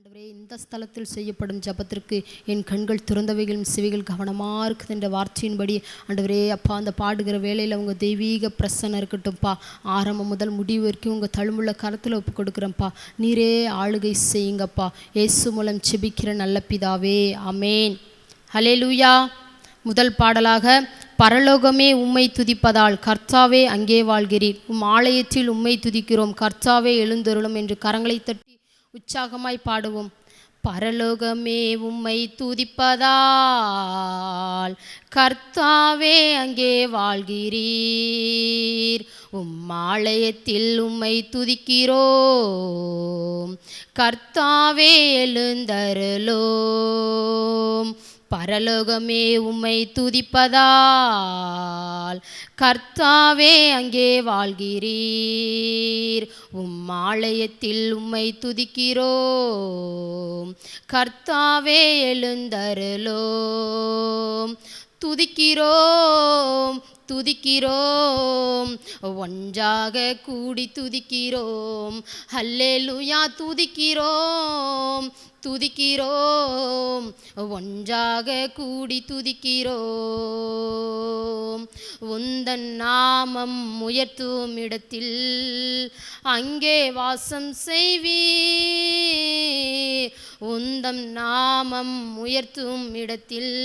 ஆண்டவரே, இந்த ஸ்தலத்தில் செய்யப்படும் ஜபத்திற்கு என் கண்கள் திறந்தவைகளும் செவிகள் கவனமாக இருக்குது என்ற வார்த்தையின்படி ஆண்டவரே அப்பா, அந்த பாடுகிற வேளையில் உங்கள் தெய்வீக பிரசன்னம் இருக்கட்டும்ப்பா. ஆரம்பம் முதல் முடிவு வரைக்கும் உங்கள் தழுமுள்ள கரத்தில் ஒப்பு கொடுக்குறேன்ப்பா. நீரே ஆளுகை செய்யுங்கப்பா. இயேசு மூலம் செபிக்கிற நல்ல பிதாவே, ஆமேன். ஹல்லேலூயா. முதல் பாடலாக, பரலோகமே உம்மை துதிப்பதால் கர்த்தாவே அங்கே வாழ்கிறீர், உம் ஆலயத்தில் உம்மை துதிக்கிறோம், கர்த்தாவே எழுந்தருளும் என்று கரங்களை தட்டி உற்சாகமாய் பாடுவோம். பரலோகமே உம்மை துதிப்பதால் கர்த்தாவே அங்கே வாழ்கிறீர், உம் ஆலயத்தில் உம்மை துதிக்கிறோம், கர்த்தாவே எழுந்தருளோம். பரலோகமே உம்மை துதிப்பதால் கர்த்தாவே அங்கே வாழ்கிறீர், உம் ஆலயத்தில் உம்மை துதிக்கிறோம், கர்த்தாவே எழுந்தருளோம். துதிக்கிறோம் துதிக்கிறோம், ஒன்றாக கூடி துதிக்கிறோம். ஹல்லேலூயா. துதிக்கிறோம் துதிக்கிறோம், ஒன்றாக கூடி துதிக்கிறோம். உந்தன் நாமம் உயர்த்தும் இடத்தில் அங்கே வாசம் செய்வீர், உந்தம் நாமம் உயர்த்தும் இடத்தில்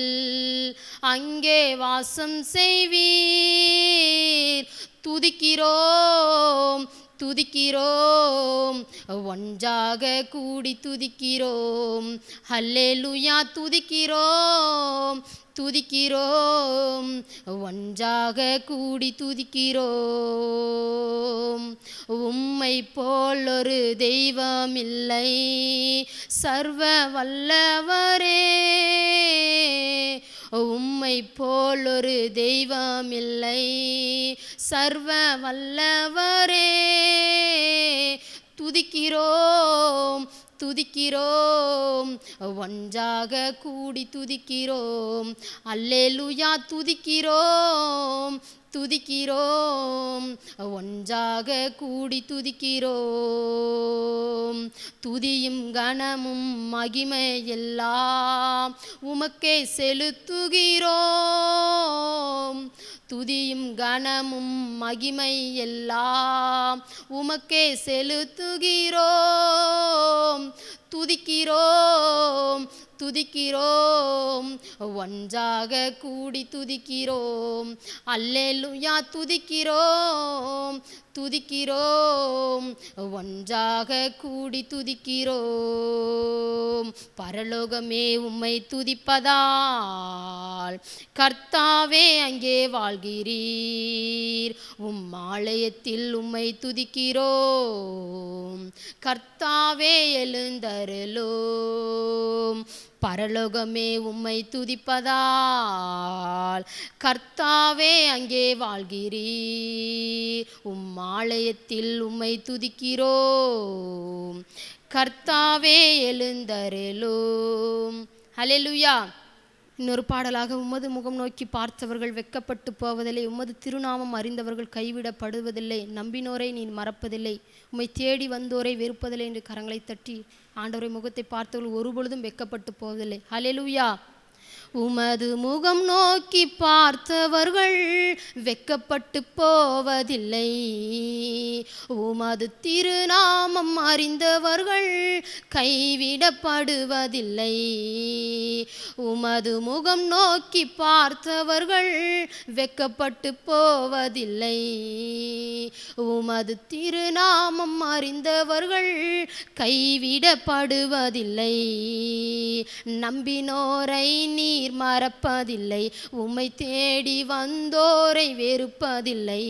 அங்கே வாசம் செய்வீர். துதிக்கிறோம் துதிக்கிறோம், ஒன்றாக கூடி துதிக்கிறோம். ஹல்லேலூயா. துதிக்கிறோம் துதிக்கிறோம், ஒன்றாக கூடி துதிக்கிறோம். உம்மை போல் ஒரு தெய்வம் இல்லை சர்வ வல்லவரே, உம்மை போல் ஒரு தெய்வம் இல்லை சர்வ வல்லவரே. துதிக்கிறோம் துதிக்கிறோம், ஒன்றாக கூடி துதிக்கிறோம். அல்லேலூயா. துதிக்கிறோம் துதிக்கிறோம், ஒன்றாக கூடி துதிக்கிறோம். துதியும் கனமும் மகிமை எல்லாம் உமக்கே செலுத்துகிறோம், துதியும் கனமும் மகிமை எல்லாம் உமக்கே செலுத்துகிறோம். துதிக்கிறோம் துதிக்கிறோம், ஒன்றாக கூடி துதிக்கிறோம். அல்லேலூயா. துதிக்கிறோம் துதிக்கிறோம், ஒன்றாக கூடி துதிக்கிறோம். பரலோகமே உம்மை துதிப்பதால் கர்த்தாவே அங்கே வாழ்கிறீர், உம் ஆலயத்தில் உம்மை துதிக்கிறோம், கர்த்தாவே எழுந்தருளோம். பரலோகமே உம்மை துதிப்பதால் கர்த்தாவே அங்கே வாழ்கிறீர், உம் ஆலயத்தில் உம்மை துதிக்கிறோம், கர்த்தாவே எழுந்தருளோம். ஹல்லேலூயா. இன்னொரு பாடலாக, உமது முகம் நோக்கி பார்த்தவர்கள் வெட்கப்பட்டு போவதில்லை, உமது திருநாமம் அறிந்தவர்கள் கைவிடப்படுவதில்லை, நம்பினோரை நீ மறப்பதில்லை, உம்மை தேடி வந்தோரை வெறுப்பதில்லை என்று கரங்களை தட்டி ஆண்டவரை முகத்தை பார்த்தவர்கள் ஒருபொழுதும் வெட்கப்பட்டு போவதில்லை. ஹல்லேலூயா. உமது முகம் நோக்கி பார்த்தவர்கள் வெட்கப்பட்டு போவதில்லை, உமது திருநாமம் அறிந்தவர்கள் கைவிடப்படுவதில்லை. உமது முகம் நோக்கி பார்த்தவர்கள் வெட்கப்பட்டு போவதில்லை, உமது திருநாமம் அறிந்தவர்கள் கைவிடப்படுவதில்லை. நம்பினோரை நீர் மறப்பதில்லை, உம்மை தேடி வந்தோரை வெறுப்பதில்லை.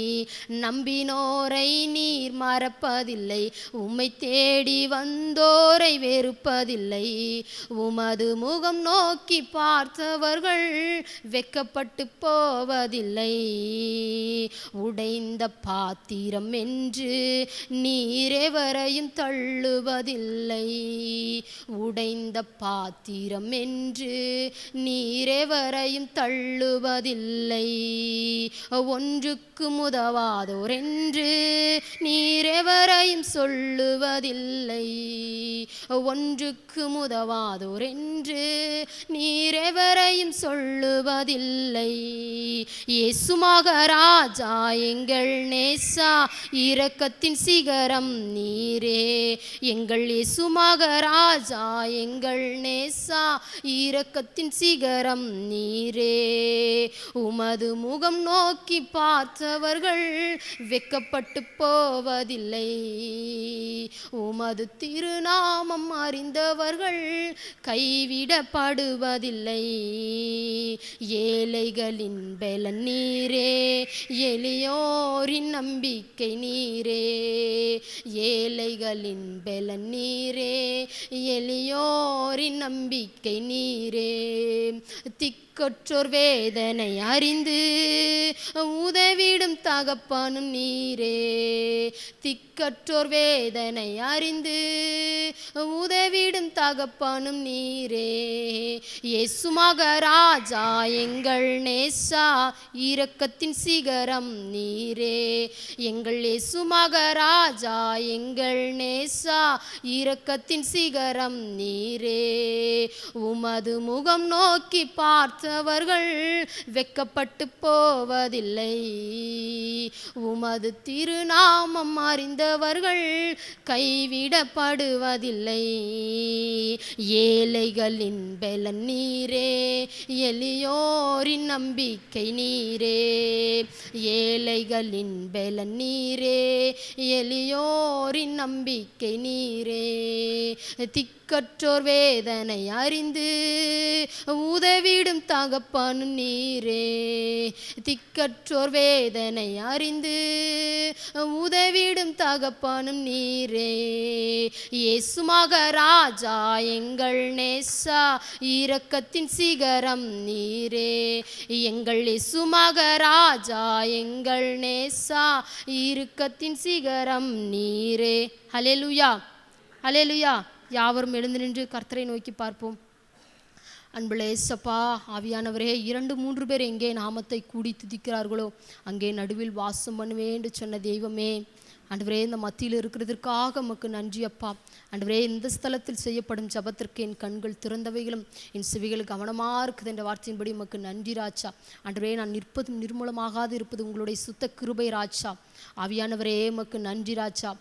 நம்பினோரை நீர் மறப்பதில்லை, உம்மை தேடி வந்தோரை வெறுப்பதில்லை. உமது முகம் நோக்கி பார்த்தவர்கள் வெட்கப்பட்டு போவதில்லை. உடைந்த பாத்திரம் என்று நீரெவரையும் தள்ளுவதில்லை, உடைந்த பாத்திரம் என்று நீ நீரெவரையும் தள்ளுவதில்லை. ஒன்றுக்கு உதவாதோர் என்று நீரெவரையும் சொல்லுவதில்லை. ஒன்றுக்கு உதவாதோர் என்று நீரெவரையும் சொல்லுவதில்லை. இயேசு மகாராஜா எங்கள் நேசா, இரக்கத்தின் சிகரம் நீரே. எங்கள் இயேசு மகாராஜா எங்கள் நேசா, இரக்கத்தின் சிகரம் நீரே. உமது முகம் நோக்கி பார்த்தவர்கள் வெட்கப்பட்டு போவதில்லை. உமது திருநாமம் அறிந்தவர்கள் கைவிடப்படுவதில்லை. ஏழைகளின் பலன் நீரே, எளியோரின் நம்பிக்கை நீரே. ஏழைகளின் பலன் நீரே, எளியோரின் நம்பிக்கை நீரே. திக்கற்றோர் வேதனை அறிந்து உதவிடும் தகப்பனும் நீரே. திக்கற்றோர் வேதனை அறிந்து உதவிடும் தகப்பனும் நீரே. இயேசு மகாராஜா எங்கள் நேசா, இரக்கத்தின் சிகரம் நீரே. எங்கள் இயேசு மகாராஜா எங்கள் நேசா, இரக்கத்தின் சிகரம் நீரே. உமது முகம் நோக்கி பார்த்தவர்கள் வெட்கப்பட்டு போவதில்லை. உமது திருநாமம் அறிந்தவர்கள் கைவிடப்படுவதில்லை. ஏழைகளின் பலன் நீரே, எளியோரின் நம்பிக்கை நீரே. ஏழைகளின் பலன் நீரே, எளியோரின் நம்பிக்கை நீரே. திக்கற்றோர் வேதனை அறிந்து உதவிடும் தகப்பனும் நீரே. திக்கற்றோர் வேதனை அறிந்து உதவிடும் தகப்பனும் நீரே. இயேசு மகாராஜா எங்கள் நேசா, இரக்கத்தின் சிகரம் நீரே. எங்கள் இயேசு மகாராஜா எங்கள் நேசா, இரக்கத்தின் சிகரம் நீரே. ஹல்லேலூயா, ஹல்லேலூயா. யாவரும் எழுந்து நின்று கர்த்தரை நோக்கி பார்ப்போம். அன்புள்ள ஏசப்பா, ஆவியானவரே, 2-3 பேர் எங்கே நாமத்தை கூடி துதிக்கிறார்களோ அங்கே நடுவில் வாசம் பண்ணுவேன் என்று சொன்ன தெய்வமே, ஆண்டவரே, இந்த மத்தியில் இருக்கிறதற்காக உமக்கு நன்றி அப்பா. ஆண்டவரே, இந்த ஸ்தலத்தில் செய்யப்படும் ஜபத்திற்கு என் கண்கள் திறந்தவைகளும் என் செவிகள் கவனமாக இருக்குது என்ற வார்த்தையின்படி உமக்கு நன்றி ராஜா. ஆண்டவரே, நான் நிற்பதும் நிர்மூலமாகாது இருப்பது உங்களுடைய சுத்த கிருபை ராஜா. ஆவியானவரே, உமக்கு நன்றி ராஜா.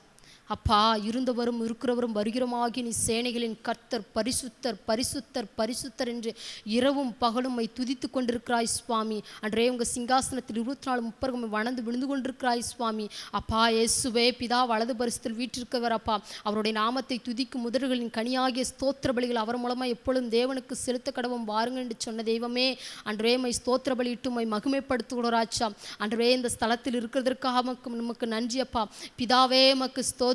அப்பா, இருந்தவரும் இருக்கிறவரும் வருகிறமாகி நீ சேனைகளின் கர்த்தர், பரிசுத்தர் பரிசுத்தர் பரிசுத்தர் என்று இரவும் பகலும் துதித்து கொண்டிருக்கிறாய் சுவாமி. அன்றே உங்கள் சிங்காசனத்தில் 24 வணந்து விழுந்து கொண்டிருக்கிறாய் சுவாமி. அப்பா இயேசுவே, பிதா வலது பரிசுத்தில் வீற்றிருக்கவர் அப்பா. அவருடைய நாமத்தை துதிக்கும் முதல்களின் கனியாகிய ஸ்தோத்திர பலிகள் அவர் மூலமாக எப்பொழுதும் தேவனுக்கு செலுத்த கடவும் வாருங்கள் என்று சொன்ன தெய்வமே, அன்றே ஸ்தோத்திர பலியிட்டு மகிமைப்படுத்துகிறாச்சா. அன்றே இந்த ஸ்தலத்தில் இருக்கிறதற்காக நமக்கு நன்றி அப்பா. பிதாவே மக்கு ஸ்தோத்திரம்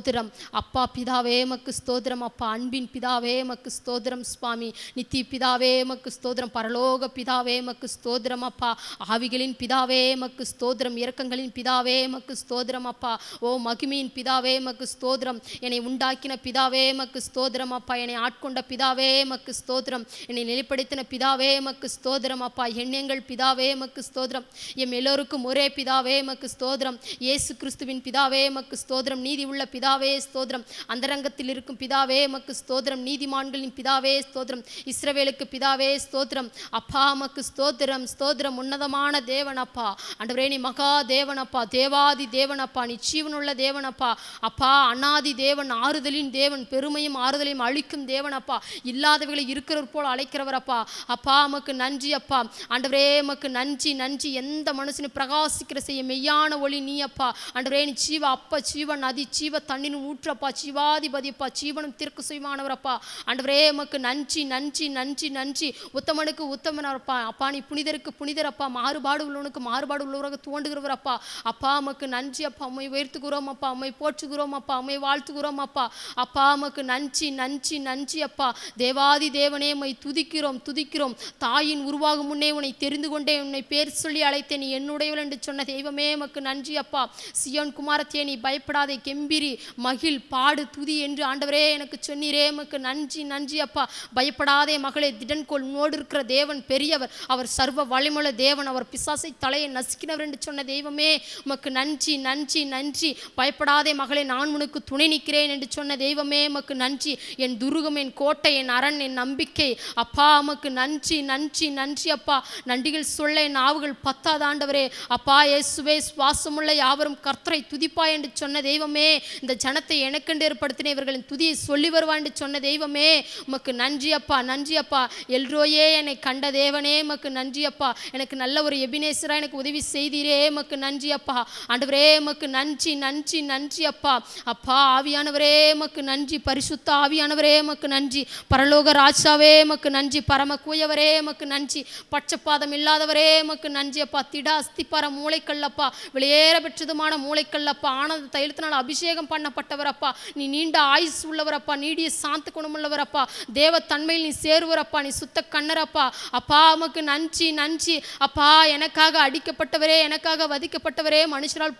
அப்பா. பிதாவே மக்கு ஸ்தோத்திரம் அப்பா. அன்பின் பிதாவே மக்கு ஸ்தோத்திரம் சுவாமி. நித்திய பிதாவே மக்கு ஸ்தோத்திரம். பரலோக பிதாவே மக்கு ஸ்தோத்திரம் அப்பா. ஆவிகளின் பிதாவே மக்கு ஸ்தோத்திரம். இரக்கங்களின் பிதாவே மக்கு ஸ்தோத்திரம் அப்பா. ஓ மகிமையின் பிதாவே மக்கு ஸ்தோத்திரம். என்னை உண்டாக்கின பிதாவே மக்கு ஸ்தோத்திரம் அப்பா. என்னை ஆட்கொண்ட பிதாவே மக்கு ஸ்தோத்திரம். என்னை நிலைப்படுத்தின பிதாவே மக்கு ஸ்தோத்திரம் அப்பா. எண்ணங்கள் பிதாவே மக்கு ஸ்தோத்திரம். எம் எல்லோருக்கும் ஒரே பிதாவே மக்கு ஸ்தோத்திரம். இயேசு கிறிஸ்துவின் பிதாவே மக்கு ஸ்தோத்திரம். நீதி உள்ள பிதாவே ஸ்தோத்திரம். அந்தரங்கத்தில் இருக்கும் பிதாவே மக்கு ஸ்தோத்திரம். நீதிமான்களின் பிதாவே ஸ்தோத்திரம். இஸ்ரவேலுக்கு பிதாவே ஸ்தோத்திரம் அப்பா. மக்கு ஸ்தோத்திரம் ஸ்தோத்திரம். உன்னதமான தேவனப்பா. ஆண்டவரே, நீ மகா தேவனப்பா. தேவாதி தேவனப்பா. நீ ஜீவனுள்ள தேவனப்பா. அப்பா, அநாதி தேவன், ஆறுதலின் தேவன், பெருமையும் ஆறுதலையும் அழிக்கும் தேவனப்பா. இல்லாதவர்களை இருக்கிறவர் போல் அழைக்கிறவர் அப்பா. அப்பா, மக்கு நன்றி அப்பா. ஆண்டவரே, மக்கு நன்றி நன்றி. எந்த மனுஷனை பிரகாசிக்கிற செய்ய மெய்யான ஒளி நீ அப்பா. ஆண்டவரே, நீ ஜீவ அப்பா, ஜீவ நதி, ஜீவ தண்ணின் ஊற்றப்பா. ஜீவாதிபதிப்பா, ஜீவனும் தீர்க்க சுயமானவர் அப்பா. ஆண்டவரே, மக்கு நன்றி நன்றி நன்றி நன்றி. உத்தமனுக்கு உத்தமனப்பா. அப்பா, நீ புனிதருக்கு புனிதர் அப்பா. மாறுபாடு உள்ளவனுக்கு மாறுபாடு உள்ளவராக தோன்றுகிறவர் அப்பா. அப்பா, மக்கு நன்றி அப்பா. அம்மை உயர்த்துகிறோம் அப்பா. அம்மை போற்றுகிறோம் அப்பா. அம்மை வாழ்த்துகிறோம் அப்பா. அப்பா, மக்கு நன்றி நன்றி நன்றி அப்பா. தேவாதி தேவனே, உம்மை துதிக்கிறோம் துதிக்கிறோம். தாயின் உருவாகும் முன்னே உன்னை தெரிந்து கொண்டேன், உன்னை பேர் சொல்லி அழைத்தேன், நீ என்னுடையவள் என்று சொன்ன தெய்வமே, மக்கு நன்றி அப்பா. சியோன் குமாரத்தியே, நீ பயப்படாதே, கெம்பிரி. மகிழ், பாடு, துதி என்று ஆண்டவரே எனக்கு சொன்னீரே, உமக்கு நன்றி நன்றி அப்பா. பயப்படாதே மகளே, திடன்கோள் உன்னோடு இருக்கிற தேவன் பெரியவர், அவர் சர்வ வலிமையுள்ள தேவன், அவர் பிசாசை தலையை நசுக்கினவர் என்று சொன்ன தெய்வமே உமக்கு நன்றி நன்றி நன்றி. பயப்படாதே மகளே, நான் உனக்கு துணை நிற்கிறேன் என்று சொன்ன தெய்வமே உமக்கு நன்றி. என் துருகம், என் கோட்டை, என் அரண், என் நம்பிக்கை அப்பா உமக்கு நன்றி நன்றி நன்றி அப்பா. நன்றிகள் சொல்ல என் நாவுகள் பத்தாத ஆண்டவரே அப்பா. இயேசுவே, சுவாசமுள்ள யாவரும் கர்த்தரை துதிப்பா என்று சொன்ன தெய்வமே, இந்த ஜனத்தை எனக்கென்று ஏற்படுத்தின இவர்களின் துதியை சொல்லி வருவா என்று சொன்ன தெய்வமே உமக்கு நன்றி அப்பா நன்றி அப்பா. எல்ரோயே, என்னை கண்ட தேவனே உமக்கு நன்றி அப்பா. எனக்கு நல்ல ஒரு எபினேசரா எனக்கு உதவி செய்தீரே உமக்கு நன்றி அப்பா. ஆண்டவரே உமக்கு நன்றி நன்றி நன்றி அப்பா. அப்பா ஆவியானவரே உமக்கு நன்றி, பரிசுத்த ஆவியானவரே உமக்கு நன்றி, பரலோக ராஜாவே உமக்கு நன்றி, பரம கூயவரே உமக்கு நன்றி, பட்சபாதம் இல்லாதவரே உமக்கு நன்றி அப்பா. திட அஸ்திப்பார மூளைக்கல் அப்பா, வெளியேற பெற்றதுமான மூளைக்கல் அப்பா. ஆனந்த தைலத்தினால் அபிஷேகம் பண்ணப்பட்டவர் அப்பா. நீ நீண்ட ஆயுசு உள்ளவர் அப்பா, நீடிய சாந்த குணமுள்ளவர் அப்பா, தேவ தன்மையில் நீ சேருவர் அப்பா, நீ சுத்த கண்ணர் அப்பா. அப்பா உமக்கு நன்றி நன்றி அப்பா. எனக்காக அடிக்கப்பட்டவரே, எனக்காக வதிக்கப்பட்டவரே, மனுஷரால்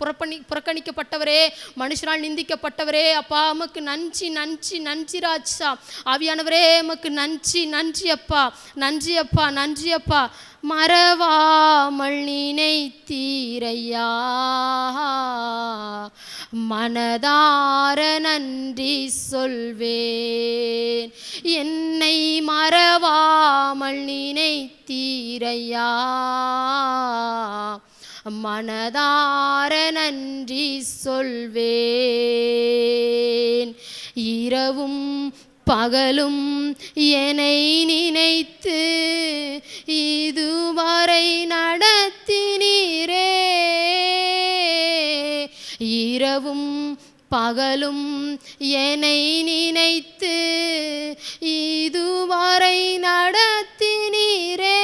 புறக்கணிக்கப்பட்டவரே, மனுஷரால் நிந்திக்கப்பட்டவரே அப்பா உமக்கு நன்றி நன்றி நன்றி ராஜா. ஆவியானவரே உமக்கு நன்றி நன்றி அப்பா நன்றி அப்பா நன்றி அப்பா. மறவாமல் நினைத்தீரையா, மனதார நன்றி சொல்வேன். என்னை மறவாமல் நினைத்தீரையா, மனதார நன்றி சொல்வேன். இரவும் பகலும் என்னை நினைத்து இதுவரை நடத்தினீரே, இரவும் பகலும் என்னை நினைத்து இதுவரை நடத்தினீரே.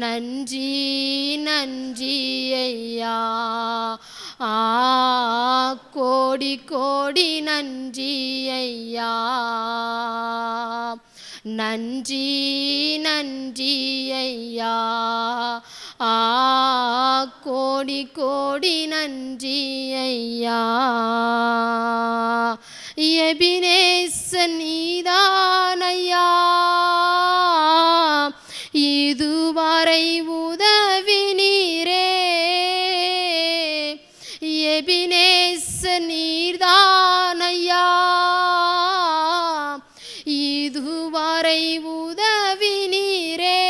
நன்றி நன்றி ஐயா, கோடி கோடி நன்றி ஐயா. நன்றி நன்றி ஐயா, கோடி கோடி நன்றி ஐயா. எபினேசர் நீதானையா, இதுவரை உதவி நீரே. எபினேசர் நீர்தானையா, இதுவரை உதவி நீரே.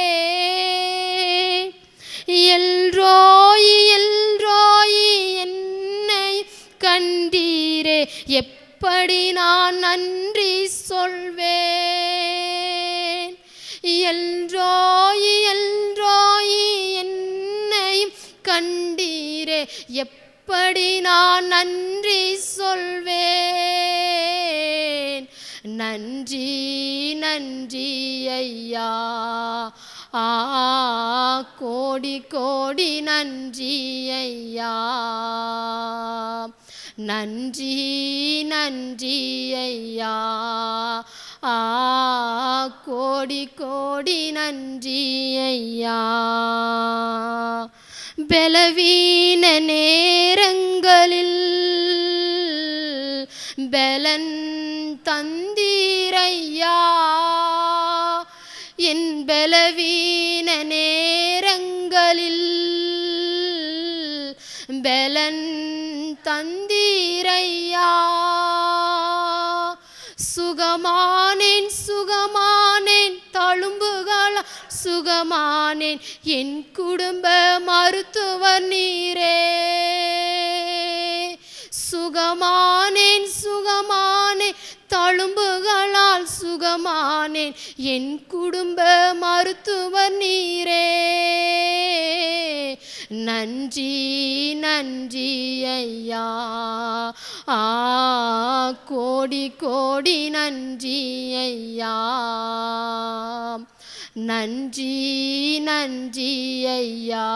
எல்ரோயி எல்ரோயி என்னை கண்டீரே, எப்படி நான் நன்றி சொல்வேன். எல்ரோயி எல்ரோயி என்னை கண்டீரே, எப்படி நான் நன்றி சொல்வேன். நன்றி நன்றி ஐயா, கோடி கோடி நன்றி ஐயா. நன்றி நன்றி ஐயா, கோடி கோடி நன்றி ஐயா. பலவீன நேரங்களில் பலன் தந்தீரையா, என் பலவீன நேரங்களில் பலன் தந்தீரையா. சுகமானேன் சுகமானேன், தழும்புகளா சுகமானேன், என் குடும்ப மருத்துவர் நீரே. சுகமானேன் சுகமானேன், தழும்புகளால் சுகமானேன், என் குடும்ப மருத்துவர் நீரே. நன்றி நன்றி ஐயா, கோடி கோடி நன்றி ஐயா. நன்றி நன்றி ஐயா,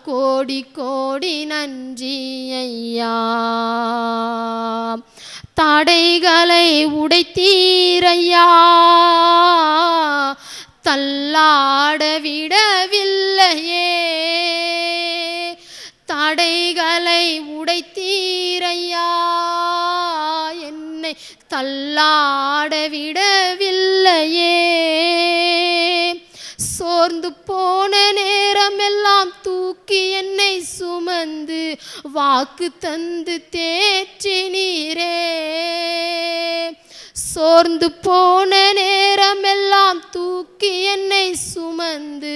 கோடி கோடி நன்றி ஐயா. தடைகளை உடைத்தீரையா, தள்ளாட விடவில்லையே. தடை தடைகளை உடைத்தீரையா, என்னை தள்ளாட விடவில்லையே. சோர்ந்து போன நேரமெல்லாம் தூக்கி என்னை சுமந்து வாக்கு தந்து தேற்றினீரே. சோர்ந்து போன நேரமெல்லாம் தூக்கி என்னை சுமந்து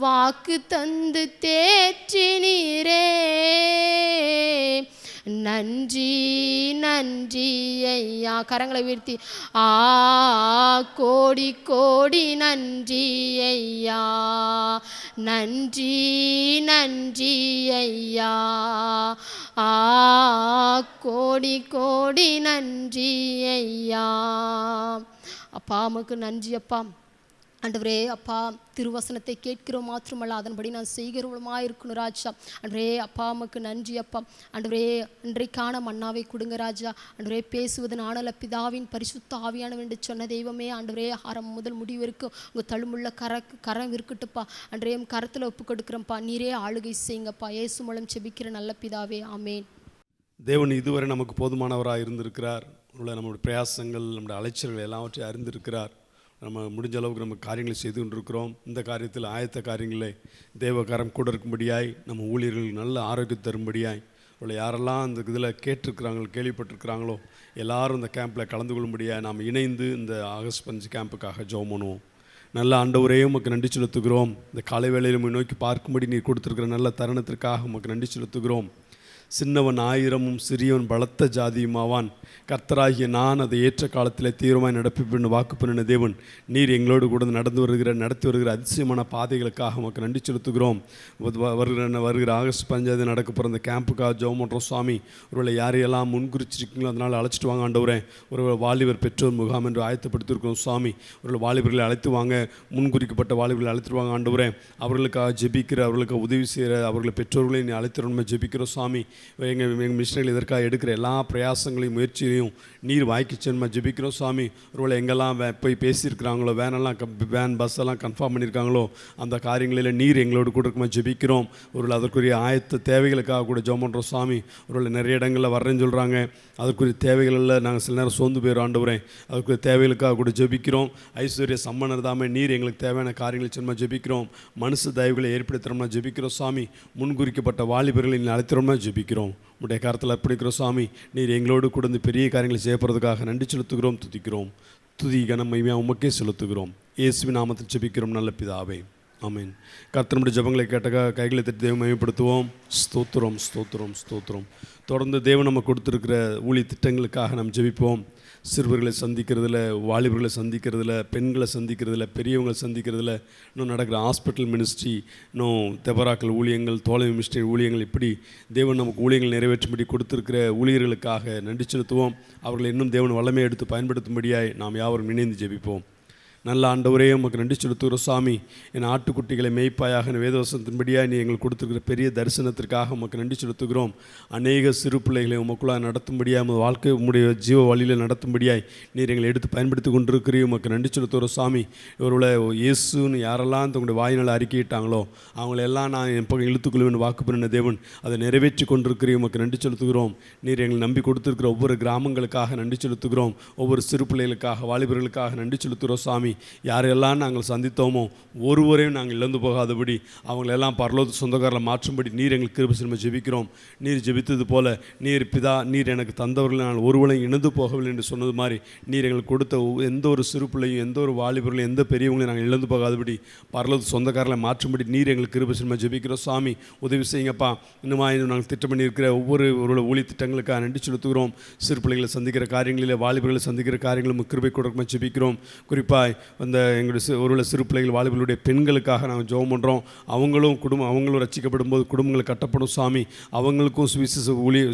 வாக்கு தந்து தேற்றினீரே. நன்றி நன்றி ஐயா. கரங்களை உயர்த்தி கோடி கோடி நன்றி ஐயா, நன்றி நன்றி ஐயா, கோடி கோடி நன்றி ஐயா. அப்பா உமக்கு நன்றி அப்பா. ஆண்டவரே அப்பா, திருவசனத்தை கேட்கிறோம் மாத்திரமல்ல, அதன்படி நான் செய்கிறவளுமா இருக்கணும் ராஜா. ஆண்டவரே அப்பா உமக்கு நன்றி அப்பா. ஆண்டவரே இன்றைக்கான மன்னாவை கொடுங்க ராஜா. ஆண்டவரே பேசுவது நானல்ல பிதாவின் பரிசுத்த ஆவியானவர் என்று சொன்ன தெய்வமே. ஆண்டவரே ஆரம்பம் முதல் முடிவு வரைக்கும் உங்கள் தழுமுள்ள கரம் இருக்கட்டுப்பா. ஆண்டவரே கரத்தில் ஒப்பு கொடுக்குறோம்ப்பா. நீரே ஆளுகை செய்யுங்கப்பா. இயேசு மூலம் செபிக்கிற நல்ல பிதாவே, ஆமேன். தேவன் இதுவரை நமக்கு போதுமானவராக இருந்திருக்கிறார். நம்முடைய பிரயாசங்கள், நம்முடைய அலைச்சல்கள் எல்லாவற்றையும் அறிந்திருக்கிறார். நம்ம முடிஞ்ச அளவுக்கு நம்ம காரியங்களை செய்து கொண்டிருக்கிறோம். இந்த காரியத்தில் ஆயத்த காரியங்களை தேவகாரம் கூட இருக்கும்படியாய், நம்ம ஊழியர்கள் நல்ல ஆரோக்கியம் தரும்படியாய், யாரெல்லாம் இந்த இதில் கேட்டிருக்கிறாங்களோ, கேள்விப்பட்டிருக்கிறாங்களோ எல்லாரும் இந்த கேம்பில் கலந்து கொள்ளும்படியாய் நாம் இணைந்து இந்த ஆகஸ்ட் 5 கேம்புக்காக ஜெபம் பண்ணுவோம். நல்ல ஆண்டவரே உமக்கு நன்றி செலுத்துகிறோம். இந்த காலை வேளையில் உம்மை நோக்கி பார்க்கும்படி நீர் கொடுத்துருக்கிற நல்ல தருணத்திற்காக உமக்கு நன்றி செலுத்துகிறோம். சின்னவன் 1000 சிறியவன் பலத்த ஜாதியுமாவான். கர்த்தராகிய நான் அதை ஏற்ற காலத்தில் தீவிரமாய் நடப்பின்னு வாக்கு பண்ணின தேவன், நீர் எங்களோடு கூட நடத்தி வருகிற அதிசயமான பாதைகளுக்காக நமக்கு நன்றி செலுத்துகிறோம். வருகிற ஆகஸ்ட் 5 நடக்க போகிற இந்த கேம்புக்காக ஜெபம் பண்ணுறோம் சுவாமி. ஒருவேளை யாரையெல்லாம் முன்குறிச்சிருக்கீங்களோ அதனால் அழைச்சிட்டு வாங்க ஆண்டவரே. ஒரு வாலிபர் பெற்றோர் முகாம் என்று ஆயத்தப்படுத்தியிருக்கிறோம் சுவாமி. ஒரு வாலிபர்களை அழைத்து வாங்க, முன்குறிக்கப்பட்ட வாலிபர்களை அழைத்துட்டு வாங்க ஆண்டவரே. அவர்களுக்காக ஜெபிக்கிற, அவர்களுக்கு உதவி செய்கிற அவர்களை பெற்றோர்களை நீ அழைத்துறோம் ஜெபிக்கிறோம் சுவாமி. எங்கள் மிஷனரிகள் இதற்காக எடுக்கிற எல்லா பிரயாசங்களையும் முயற்சியையும் நீர் வாய்க்கு சென்மா ஜெபிக்கிறோம் சுவாமி. ஒருவேளை எங்கெல்லாம் போய் பேசியிருக்கிறாங்களோ, வேன் பஸ் எல்லாம் கன்ஃபார்ம் பண்ணியிருக்காங்களோ அந்த காரியங்களில் நீர் எங்களோடு கூட இருக்குமா ஜெபிக்கிறோம். ஒருவேளை அதற்குரிய ஆயத்த தேவைகளுக்காக கூட ஜெபம் பண்ணுறோம் சுவாமி. ஒருவேளை நிறைய இடங்களில் வர்றேன்னு சொல்கிறாங்க, அதற்குரிய தேவைகளில் நாங்கள் சில நேரம் சோர்ந்து போயிடும் ஆண்டவரேன். அதற்குரிய தேவைகளுக்காக கூட ஜெபிக்கிறோம். ஐஸ்வர்ய சம்மனர் தாமே நீர் எங்களுக்கு தேவையான காரியங்களை சென்மா ஜெபிக்கிறோம். மனுஷ தயவுகளை ஏற்படுத்துகிறோம்னா ஜெபிக்கிறோம் சுவாமி. முன்குறிக்கப்பட்ட வாலிபர்களை அழைத்துறோம்னா ஜெபிக்கிறோம். உடைய கருத்தில் அர்ப்பணிக்கிறோம் சுவாமி. நீர் எங்களோடு கூட இந்த பெரிய காரியங்களை செய்யப்படுறதுக்காக நன்றி செலுத்துகிறோம், துதிக்கிறோம். துதி கனம் மகிமையாக உமக்கே செலுத்துகிறோம். இயேசுவின் நாமத்தில் ஜெபிக்கிறோம் நல்ல பிதாவே, ஆமேன். கர்த்தருடைய ஜெபங்களை கேட்ட கைகளை தட்டி தேவனை மகிமைப்படுத்துவோம். ஸ்தோத்திரம் ஸ்தோத்திரம் ஸ்தோத்திரம். தொடர்ந்து தேவன் நம்ம கொடுத்துருக்கிற ஊழிய திட்டங்களுக்காக நாம் ஜெபிப்போம். சிறுவர்களை சந்திக்கிறதுல, வாலிபர்களை சந்திக்கிறதுல, பெண்களை சந்திக்கிறதுல, பெரியவங்களை சந்திக்கிறதுல, இன்னும் நடக்கிற ஹாஸ்பிட்டல் மினிஸ்ட்ரி, இன்னும் தெபராக்கள் ஊழியங்கள், தோழமை மினிஸ்ட்ரி ஊழியங்கள், இப்படி தேவன் நமக்கு ஊழியங்கள் நிறைவேற்றும்படி கொடுத்துருக்கிற ஊழியர்களுக்காக நன்றி செலுத்துவோம். அவர்களை இன்னும் தேவன் வல்லமையை எடுத்து பயன்படுத்தும்படியாய் நாம் யாவரும் இணைந்து ஜெபிப்போம். நல்ல ஆண்டவரே உமக்கு நன்றி செலுத்துகிறோம் சாமி. என் ஆட்டுக்குட்டிகளை மேய்ப்பாயாக வேதவசனத்தின்படியாக நீ எங்களுக்கு கொடுத்துருக்கிற பெரிய தரிசனத்திற்காக உமக்கு நன்றி செலுத்துகிறோம். அநேக சிறு பிள்ளைகளை உமக்குள்ளாக நடத்தும்படியாக, வாழ்க்கை உம்முடைய ஜீவ வழியில் நடத்தும்படியாய் நீர் எங்களை எடுத்து பயன்படுத்தி கொண்டிருக்கிறீ உமக்கு நன்றி செலுத்துகிறோம் சாமி. இவர்களை இயேசுன்னு யாரெல்லாம் தங்களுடைய வாயினால் அறிக்கையிட்டாங்களோ அவங்களெல்லாம் நான் என் பக்கம் இழுத்துக்கொள்வேன் வாக்கு பண்ணின தேவன் அதை நிறைவேற்றி கொண்டிருக்கிறீ உமக்கு நன்றி செலுத்துகிறோம். நீர் எங்களை நம்பி கொடுத்துருக்கிற ஒவ்வொரு கிராமங்களுக்காக நன்றி செலுத்துகிறோம். ஒவ்வொரு சிறு பிள்ளைகளுக்காக, வாலிபர்களுக்காக நன்றி செலுத்துகிறோம் சாமி. யாரெல்லாம் நாங்கள் சந்தித்தோமோ ஒருவரையும் நாங்கள் இழந்து போகாதபடி அவங்களெல்லாம் பரலோக சொந்தக்காரில் மாற்றும்படி நீர் எங்களுக்கு கிருபை செய்ய ஜெபிக்கிறோம். நீர் ஜெபித்தது போல நீர் பிதா, நீர் எனக்கு தந்தவர்கள் நான் ஒருவரையும் இணைந்து போகவில்லை என்று சொன்னது மாதிரி நீர் எங்களுக்கு கொடுத்த எந்த ஒரு சிறு பிள்ளையும், எந்த ஒரு வாலிபர்களையும், எந்த பெரியவங்களையும் நாங்கள் இழந்து போகாதபடி பரலோக சொந்தக்காரில் மாற்றும்படி நீர் எங்களுக்கு கிருபை செய்ய ஜெபிக்கிறோம் சாமி. உதவி செய்யுங்கப்பா. இன்னுமா நாங்கள் திட்டம் பண்ணியிருக்கிற ஒவ்வொரு ஊழிய திட்டங்களுக்காக நன்றி செலுத்துகிறோம். சிறு பிள்ளைகளை சந்திக்கிற காரியங்களில், வாலிபர்களை சந்திக்கிற காரியங்களும் கிருபை கொடுக்க ஜெபிக்கிறோம். குறிப்பாக அந்த எங்களுடைய ஒருவேளை சிறு பிள்ளைகள், வாலிபர்களுடைய பெண்களுக்காக நாங்கள் ஜெபம் பண்ணுறோம். அவங்களும் ரட்சிக்கப்படும் போது குடும்பங்கள் கட்டப்படும் சாமி. அவங்களுக்கும்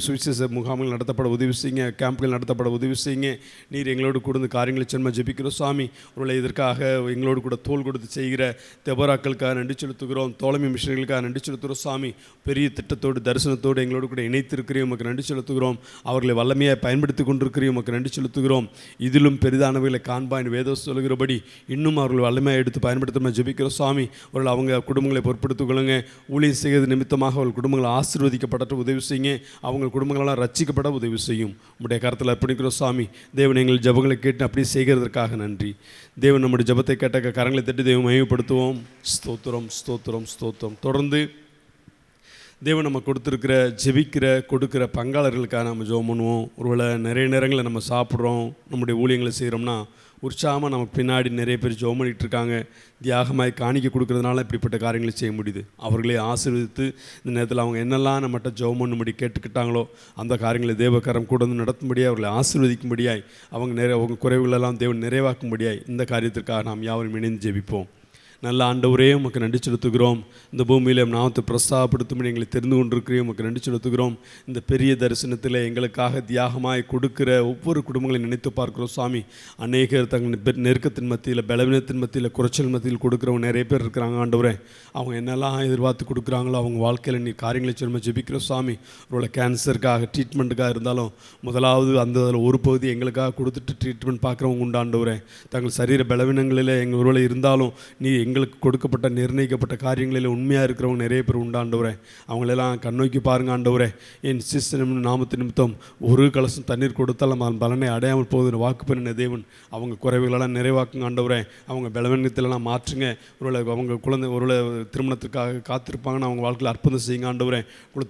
சுவிசேஷ முகாம்கள் நடத்தப்பட உதவி செய்யுங்க, கேம்புகள் நடத்தப்பட உதவி செய்யுங்க. நீர் எங்களோடு கூட காரியங்களை சென்மா ஜெபிக்கிறோம் சாமி. ஒருவேளை இதற்காக எங்களோடு கூட தோல் கொடுத்து செய்கிற தெபராக்களுக்காக நன்றி செலுத்துகிறோம். தோழமை மிஷனரிகளுக்காக நன்றி செலுத்துகிறோம் சாமி. பெரிய திட்டத்தோடு தரிசனத்தோடு எங்களோடு கூட இணைத்திருக்கிறோம், உமக்கு நன்றி செலுத்துகிறோம். அவர்களை வல்லமையாக பயன்படுத்தி கொண்டிருக்கிறோம், உமக்கு நன்றி செலுத்துகிறோம். இதிலும் பெரிதானவைகளை காண்பாயின் வேதம் சொல்கிறபடி இன்னும் அவர்கள் வல்லமையாக எடுத்து பயன்படுத்த ஜெபிக்கிறோம் சுவாமி. அவர்கள் அவங்க குடும்பங்களை பொறுப்படுத்திக் கொள்ளுங்க. ஊழியம் செய்வது நிமித்தமாக அவர்கள் குடும்பங்களை ஆசீர்வதிக்கப்பட உதவி செய்யுங்க. அவங்க குடும்பங்களெல்லாம் ரட்சிக்கப்பட உதவி செய்யும். உங்களுடைய கருத்தில் அர்ப்பணிக்கிறோம் சுவாமி. தேவன் எங்கள் ஜெபங்களை கேட்டு அப்படியே செய்கிறதற்காக நன்றி. தேவன் நம்முடைய ஜெபத்தை கேட்ட கரங்களை தட்டி தேவன் மகிமைப்படுத்துவோம். ஸ்தோத்திரம் ஸ்தோத்திரம் ஸ்தோத்திரம். தொடர்ந்து தேவன் நம்ம கொடுத்துருக்கிற ஜெபிக்கிற கொடுக்குற பங்காளர்களுக்காக நம்ம ஜெபம் பண்ணுவோம். ஒருவேளை நிறைய நேரங்களில் நம்ம சாப்பிட்றோம், நம்முடைய ஊழியங்களை செய்கிறோம்னா உற்சாகமாக நமக்கு பின்னாடி நிறைய பேர் ஜெபம் பண்ணிகிட்டு இருக்காங்க. தியாகமாய் காணிக்க கொடுக்கறதுனால இப்படிப்பட்ட காரியங்களை செய்ய முடியுது. அவர்களே ஆசீர்வதித்து இந்த நேரத்தில் அவங்க என்னெல்லாம் நம்மகிட்ட ஜெபம் பண்ணும்படி கேட்டுக்கிட்டாங்களோ அந்த காரியங்களை தேவக்கரம் கூட வந்து நடத்தும்படியாய், அவர்களை ஆசீர்வதிக்கும்படியாய், அவங்க குறைவுகளெல்லாம் தேவன் நிறைவாக்கும்படியாய் இந்த காரியத்திற்காக நாம் யாவரும் இணைந்து ஜெபிப்போம். நல்ல ஆண்டவரே, உமக்கு நன்றி செலுத்துகிறோம். இந்த பூமியில் நாமத்தை பிரஸ்தாபப்படுத்தும்படி எங்களை தெரிந்து கொண்டிருக்கிறோம். உமக்கு நன்றி செலுத்துகிறோம். இந்த பெரிய தரிசனத்தில் எங்களுக்காக தியாகமாய் கொடுக்கிற ஒவ்வொரு குடும்பங்களையும் நினைத்து பார்க்கிறோம் சுவாமி. அநேகர் தங்கள் நெருக்கத்தின் மத்தியில், பலவீனத்தின் மத்தியில், குறைச்சல் மத்தியில் கொடுக்குறவங்க நிறைய பேர் இருக்கிறாங்க. ஆண்டவரே, அவங்க என்னெல்லாம் எதிர்பார்த்து கொடுக்குறாங்களோ அவங்க வாழ்க்கையில் நீ காரியங்களை சொல்லுமா ஜெபிக்கிறோம் சுவாமி. ஒருவேளை கேன்சருக்காக ட்ரீட்மெண்ட்டுக்காக இருந்தாலும் முதலாவது அந்த ஒரு பகுதி எங்களுக்காக கொடுத்துட்டு ட்ரீட்மெண்ட் பார்க்குறவங்க உண்டு. ஆண்டவரே, தங்கள் சரீர பலவீனங்களில் எங்கள் ஒருவேளை இருந்தாலும் நீ எங்களுக்கு கொடுக்கப்பட்ட நிர்ணயிக்கப்பட்ட காரியங்களில் உண்மையாக இருக்கிறவங்க நிறைய பேர் உண்டாண்டவரே. அவங்களெல்லாம் கண்ணோக்கி பாருங்க ஆண்டவரே. என் சிஸ்டம் நாமத்து நிமித்தம் ஒரு கலசம் தண்ணீர் கொடுத்தாலும் அவன் பலனை அடையாமல் போகுதுன்னு வாக்கு பண்ணின தேவன் அவங்க குறைவுகளெல்லாம் நிறைவாக்குங்க ஆண்டவரே. அவங்க பலவீனத்திலெல்லாம் மாற்றுங்க. ஒருவேளை அவங்க குழந்தை ஒருவேளை திருமணத்திற்காக காத்திருப்பாங்கன்னு அவங்க வாழ்க்கையில் அற்புதம் செய்யுங்க ஆண்டவரே.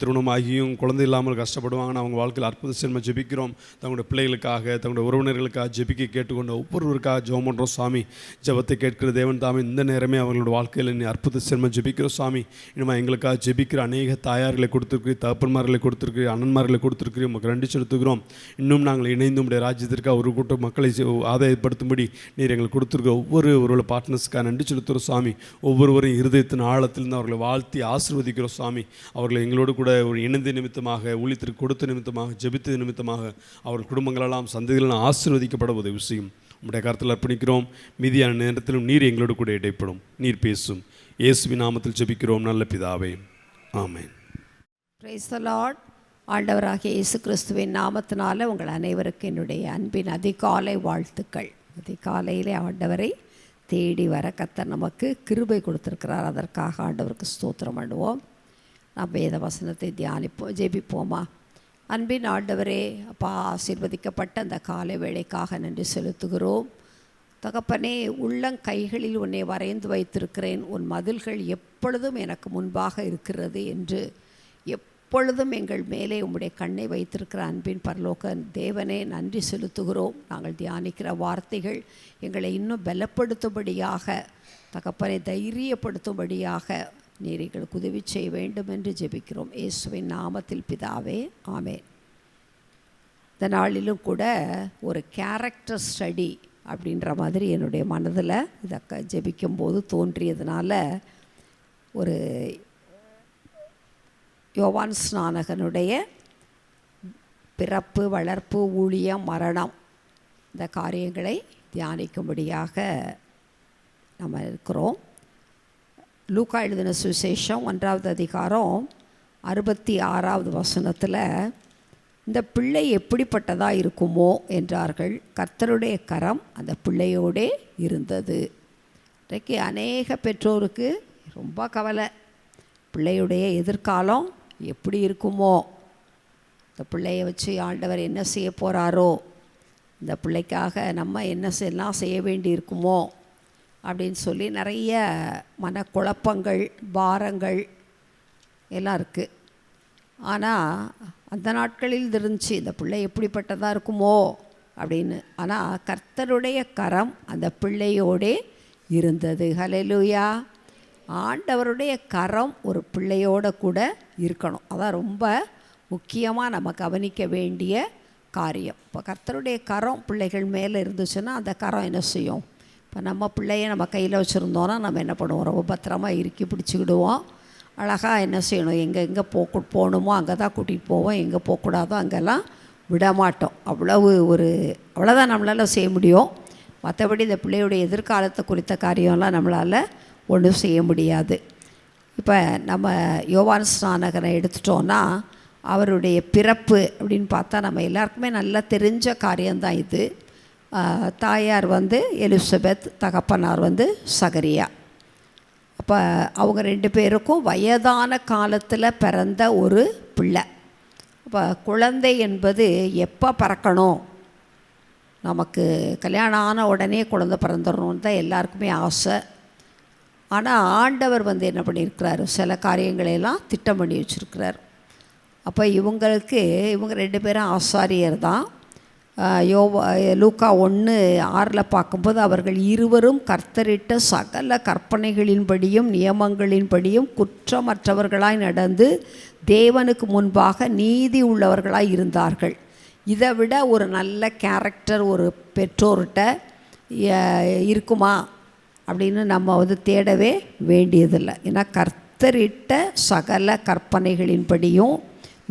திருமணம் ஆகியும் குழந்தை இல்லாமல் கஷ்டப்படுவாங்கன்னு அவங்க வாழ்க்கையில் அற்புதம் செய்ய ஜெபிக்கிறோம். தங்களுடைய பிள்ளைகளுக்காக, தங்களுடைய உறவினர்களுக்காக ஜெபிக்க கேட்டுக்கொண்ட ஒவ்வொருவருக்காக ஜெபம் பண்ணுறோம் சுவாமி. ஜெபத்தை கேட்கிற தேவன் தாமே இந்த நேரமே அவங்களோட வாழ்க்கையில் நீ அற்புத சிரமம் ஜெபிக்கிறோம் சுவாமி. இனிமே எங்களுக்காக ஜெபிக்கிற அநேக தாயார்களை கொடுத்துருக்கிறீர், தகப்பன்மார்களை கொடுத்துருக்கிறீர், அண்ணன்மார்களை கொடுத்துருக்கிறீர். உங்களுக்கு நன்றி செலுத்துகிறோம். இன்னும் நாங்கள் இணைந்து உடைய ராஜ்யத்திற்காக ஒரு கூட்டம் மக்களை ஆதாயப்படுத்தும்படி நீர் எங்களுக்கு கொடுத்துருக்க ஒவ்வொரு பார்ட்னர்ஸுக்காக நன்றி செலுத்துகிறோம் சுவாமி. ஒவ்வொருவரையும் இருதயத்தின் ஆழத்திலிருந்து அவர்களை வாழ்த்தி ஆசீர்வதிக்கிறோம் சுவாமி. அவர்களை எங்களோடு கூட ஒரு இணைந்த நிமித்தமாக, ஊழியத்திற்கு கொடுத்த நிமித்தமாக, ஜெபித்த நிமித்தமாக அவர்கள் குடும்பங்களெல்லாம் சந்ததிகளெல்லாம் ஆசீர்வதிக்கப்பட உதவி செய்யும். உங்களுடைய கருத்தில் அர்ப்பணிக்கிறோம். மீதியான நேரத்திலும் நீர் எங்களோடு கூட இடைப்படும், நீர் பேசும். இயேசுவின் நாமத்தில் ஜெபிக்கிறோம் நல்ல பிதாவே, ஆமென். Praise the Lord. ஆண்டவராகிய இயேசு கிறிஸ்துவின் நாமத்தினால உங்கள் அனைவருக்கும் என்னுடைய அன்பின் அதிகாலை வாழ்த்துக்கள். அதிகாலையிலே ஆண்டவரை தேடி வர கர்த்தர் நமக்கு கிருபை கொடுத்திருக்கிறார். அதற்காக ஆண்டவருக்கு ஸ்தோத்திரம் பண்ணுவோம். நாம் வேத வசனத்தை தியானிப்போம், ஜெபிப்போமா. அன்பின் ஆண்டவரே, அப்பா, ஆசீர்வதிக்கப்பட்ட அந்த காலை வேளைக்காக நன்றி செலுத்துகிறோம். தகப்பனே, உள்ளங்கைகளில் உன்னை வரைந்து வைத்திருக்கிறேன், உன் மதில்கள் எப்பொழுதும் எனக்கு முன்பாக இருக்கிறது என்று எப்பொழுதும் எங்கள் மேலே உம்முடைய கண்ணை வைத்திருக்கிற அன்பின் பரலோக தேவனே நன்றி செலுத்துகிறோம். நாங்கள் தியானிக்கிற வார்த்தைகள் எங்களை இன்னும் பலப்படுத்தும்படியாக, தகப்பனை தைரியப்படுத்தும்படியாக நீர் எங்களுக்கு உதவி செய்ய வேண்டும் என்று ஜெபிக்கிறோம். இயேசுவின் நாமத்தில் பிதாவே, ஆமென். இந்த நாளிலும் கூட ஒரு கேரக்டர் ஸ்டடி அப்படின்ற மாதிரி என்னுடைய மனதில் இதை ஜெபிக்கும்போது தோன்றியதுனால ஒரு யோவான் ஸ்நானகனுடைய பிறப்பு, வளர்ப்பு, ஊழியம், மரணம், இந்த காரியங்களை தியானிக்கும்படியாக நம்ம இருக்கிறோம். லூக்கா எழுதின சுவிசேஷம் 1வது அதிகாரம் 66வது வசனத்தில், இந்த பிள்ளை எப்படிப்பட்டதாக இருக்குமோ என்றார்கள். கர்த்தருடைய கரம் அந்த பிள்ளையோடே இருந்தது. இன்றைக்கு அநேக பெற்றோருக்கு ரொம்ப கவலை, பிள்ளையுடைய எதிர்காலம் எப்படி இருக்குமோ, இந்த பிள்ளையை வச்சு ஆண்டவர் என்ன செய்ய போகிறாரோ, இந்த பிள்ளைக்காக நம்ம என்ன எல்லாம் செய்ய வேண்டி இருக்குமோ அப்படின்னு சொல்லி நிறைய மனக்குழப்பங்கள், பாரங்கள் எல்லாம் இருக்குது. ஆனால் அந்த நாட்களில் இருந்துச்சு இந்த பிள்ளை எப்படிப்பட்டதாக இருக்குமோ அப்படின்னு. ஆனால் கர்த்தருடைய கரம் அந்த பிள்ளையோடே இருந்தது. ஹல்லேலூயா. ஆண்டவருடைய கரம் ஒரு பிள்ளையோட கூட இருக்கணும். அதான் ரொம்ப முக்கியமாக நம்ம கவனிக்க வேண்டிய காரியம். இப்போ கர்த்தருடைய கரம் பிள்ளைகள் மேலே இருந்துச்சுன்னா அந்த கரம் என்ன செய்யும்? இப்போ நம்ம பிள்ளைய நம்ம கையில் வச்சுருந்தோன்னா நம்ம என்ன பண்ணுவோம்? ரொம்ப பத்திரமாக இறுக்கி பிடிச்சிக்கிடுவோம். அழகாக என்ன செய்யணும், எங்கே போகணுமோ அங்கே தான் கூட்டிகிட்டு போவோம், எங்கே போகக்கூடாதோ அங்கெல்லாம் விடமாட்டோம். அவ்வளோதான் நம்மளால் செய்ய முடியும். மற்றபடி இந்த பிள்ளையுடைய எதிர்காலத்தை குறித்த காரியம்லாம் நம்மளால் ஒன்றும் செய்ய முடியாது. இப்போ நம்ம யோவான் ஸ்நானகனை எடுத்துட்டோன்னா அவருடைய பிறப்பு அப்படின்னு பார்த்தா நம்ம எல்லாருக்குமே நல்லா தெரிஞ்ச காரியம்தான் இது. தாயார் வந்து எலிசபெத், தகப்பனார் வந்து சகரியா. அப்போ அவங்க 2 பேருக்கும் வயதான காலத்தில் பிறந்த ஒரு பிள்ளை. அப்போ குழந்தை என்பது எப்போ பிறக்கணும், நமக்கு கல்யாணம் ஆன உடனே குழந்தை பிறந்துடணுன்னு தான் எல்லாருக்குமே ஆசை. ஆனால் ஆண்டவர் வந்து என்ன பண்ணியிருக்கிறாரு, சில காரியங்களையெல்லாம் திட்டம் பண்ணி வச்சுருக்கிறார். அப்போ இவங்க 2 பேரும் ஆசாரியர் தான். லூக்கா 1:6 பார்க்கும்போது, அவர்கள் இருவரும் கர்த்தரிட்ட சகல கற்பனைகளின்படியும் நியமங்களின்படியும் குற்றமற்றவர்களாய் நடந்து தேவனுக்கு முன்பாக நீதி உள்ளவர்களாய் இருந்தார்கள். இதை விட ஒரு நல்ல கேரக்டர் ஒரு பெற்றோர்கிட்ட இருக்குமா அப்படின்னு நம்ம வந்து தேடவே வேண்டியதில்லை. ஏன்னா கர்த்தரிட்ட சகல கற்பனைகளின்படியும்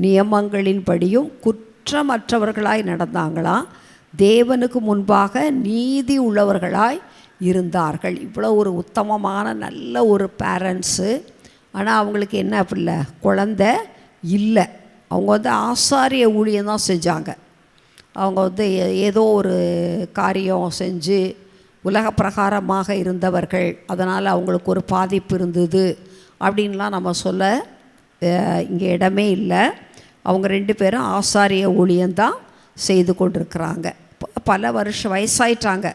நியமங்களின்படியும் குற்றமற்றவர்களாய் நடந்தாங்களாம், தேவனுக்கு முன்பாக நீதி உள்ளவர்களாய் இருந்தார்கள். இவ்வளோ ஒரு உத்தமமான நல்ல ஒரு பேரண்ட்ஸு. ஆனால் அவங்களுக்கு என்ன அப்படில்ல, குழந்தை இல்லை. அவங்க வந்து ஆசாரிய ஊழியம் தான் செஞ்சாங்க. அவங்க வந்து ஏதோ ஒரு காரியம் செஞ்சு உலக பிரகாரமாக இருந்தவர்கள், அதனால் அவங்களுக்கு ஒரு பாதிப்பு இருந்தது அப்படின்லாம் நம்ம சொல்ல இங்கே இடமே இல்லை. அவங்க 2 பேரும் ஆசாரிய ஊழியந்தான் செய்து கொண்டிருக்கிறாங்க. பல வருஷம் வயசாயிட்டாங்க.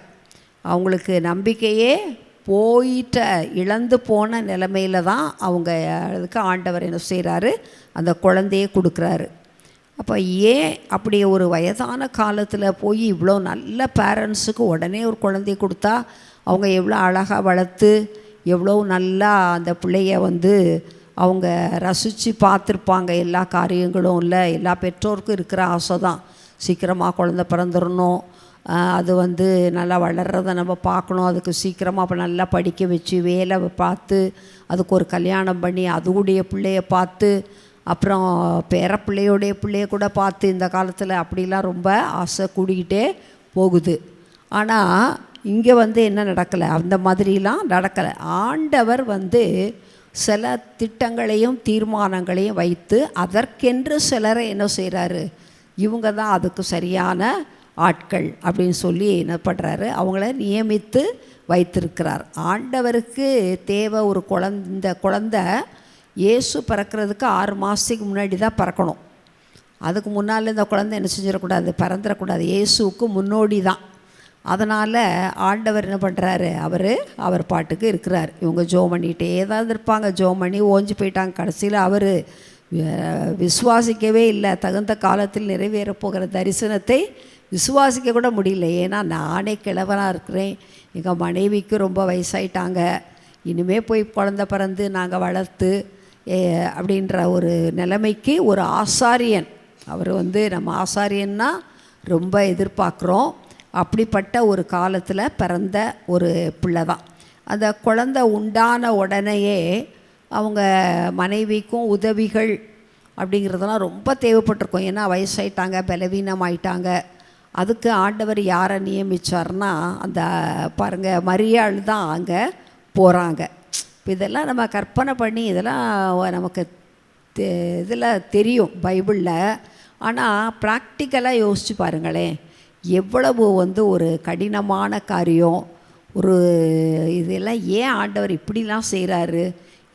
அவங்களுக்கு நம்பிக்கையே இழந்து போன நிலைமையில தான் அவங்க அதுக்கு ஆண்டவர் என்ன செய்கிறாரு, அந்த குழந்தையை கொடுக்குறாரு. அப்போ ஏன் அப்படி ஒரு வயதான காலத்தில் போய் இவ்வளோ நல்ல பேரண்ட்ஸுக்கு உடனே ஒரு குழந்தைய கொடுத்தா அவங்க எவ்வளோ அழகாக வளர்த்து எவ்வளோ நல்லா அந்த பிள்ளைய வந்து அவங்க ரசித்து பார்த்துருப்பாங்க. எல்லா காரியங்களும் இல்லை, எல்லா பெற்றோருக்கும் இருக்கிற ஆசை தான் சீக்கிரமாக குழந்தை பிறந்துடணும், அது வந்து நல்லா வளர்கிறத நம்ம பார்க்கணும், அதுக்கு சீக்கிரமாக அப்போ நல்லா படிக்க வச்சு வேலை பார்த்து அதுக்கு ஒரு கல்யாணம் பண்ணி அதுடைய பிள்ளைய பார்த்து அப்புறம் பேரப்பிள்ளையோடைய பிள்ளைய கூட பார்த்து இந்த காலத்தில் அப்படிலாம் ரொம்ப ஆசை கூடிக்கிட்டே போகுது. ஆனால் இங்கே வந்து என்ன நடக்கலை, அந்த மாதிரிலாம் நடக்கலை. ஆண்டவர் வந்து சில திட்டங்களையும் தீர்மானங்களையும் வைத்து அதற்கென்று சிலரை என்ன செய்கிறாரு, இவங்க தான் அதுக்கு சரியான ஆட்கள் அப்படின்னு சொல்லி என்ன பண்ணுறாரு, அவங்கள நியமித்து வைத்திருக்கிறார். ஆண்டவருக்கு தேவை ஒரு குழந்தை இயேசு பிறக்கிறதுக்கு 6 மாதத்துக்கு முன்னாடி தான் பிறக்கணும். அதுக்கு முன்னால் இந்த குழந்தை என்ன செஞ்சிடக்கூடாது, பிறந்துடக்கூடாது. இயேசுவுக்கு முன்னோடி தான். அதனால் ஆண்டவர் என்ன பண்ணுறாரு, அவர் பாட்டுக்கு இருக்கிறார். இவங்க ஜோம் பண்ணிகிட்டே தான் இருப்பாங்க, ஜோம் பண்ணி ஓஞ்சி போயிட்டாங்க. கடைசியில் அவர் விசுவாசிக்கவே இல்லை. தகுந்த காலத்தில் நிறைவேறப் போகிற தரிசனத்தை விசுவாசிக்க கூட முடியல. ஏன்னா நானே கிழவனாக இருக்கிறேன், எங்கள் மனைவிக்கு ரொம்ப வயசாயிட்டாங்க, இனிமேல் போய் குழந்தை பிறந்து நாங்கள் வளர்த்து அப்படின்ற ஒரு நிலைமைக்கு ஒரு ஆசாரியன், அவர் வந்து நம்ம ஆசாரியன்னா ரொம்ப எதிர்பார்க்குறோம். அப்படிப்பட்ட ஒரு காலத்தில் பிறந்த ஒரு பிள்ளை தான். அந்த குழந்தை உண்டான உடனேயே அவங்க மனைவிக்கும் உதவிகள் அப்படிங்கிறதெல்லாம் ரொம்ப தேவைப்பட்டிருக்கும். ஏன்னா வயசாயிட்டாங்க, பலவீனமாயிட்டாங்க. அதுக்கு ஆண்டவர் யாரை நியமித்தார்னா, அந்த பாருங்கள் மரியாள் தான் அங்கே போகிறாங்க. இப்போ இதெல்லாம் நம்ம கற்பனை பண்ணி இதெல்லாம் நமக்கு இதில் தெரியும் பைபிளில். ஆனால் ப்ராக்டிக்கலாக யோசித்து பாருங்களேன், எவ்வளவு வந்து ஒரு கடினமான காரியம். ஒரு இதெல்லாம் ஏன் ஆண்டவர் இப்படிலாம் செய்கிறாரு,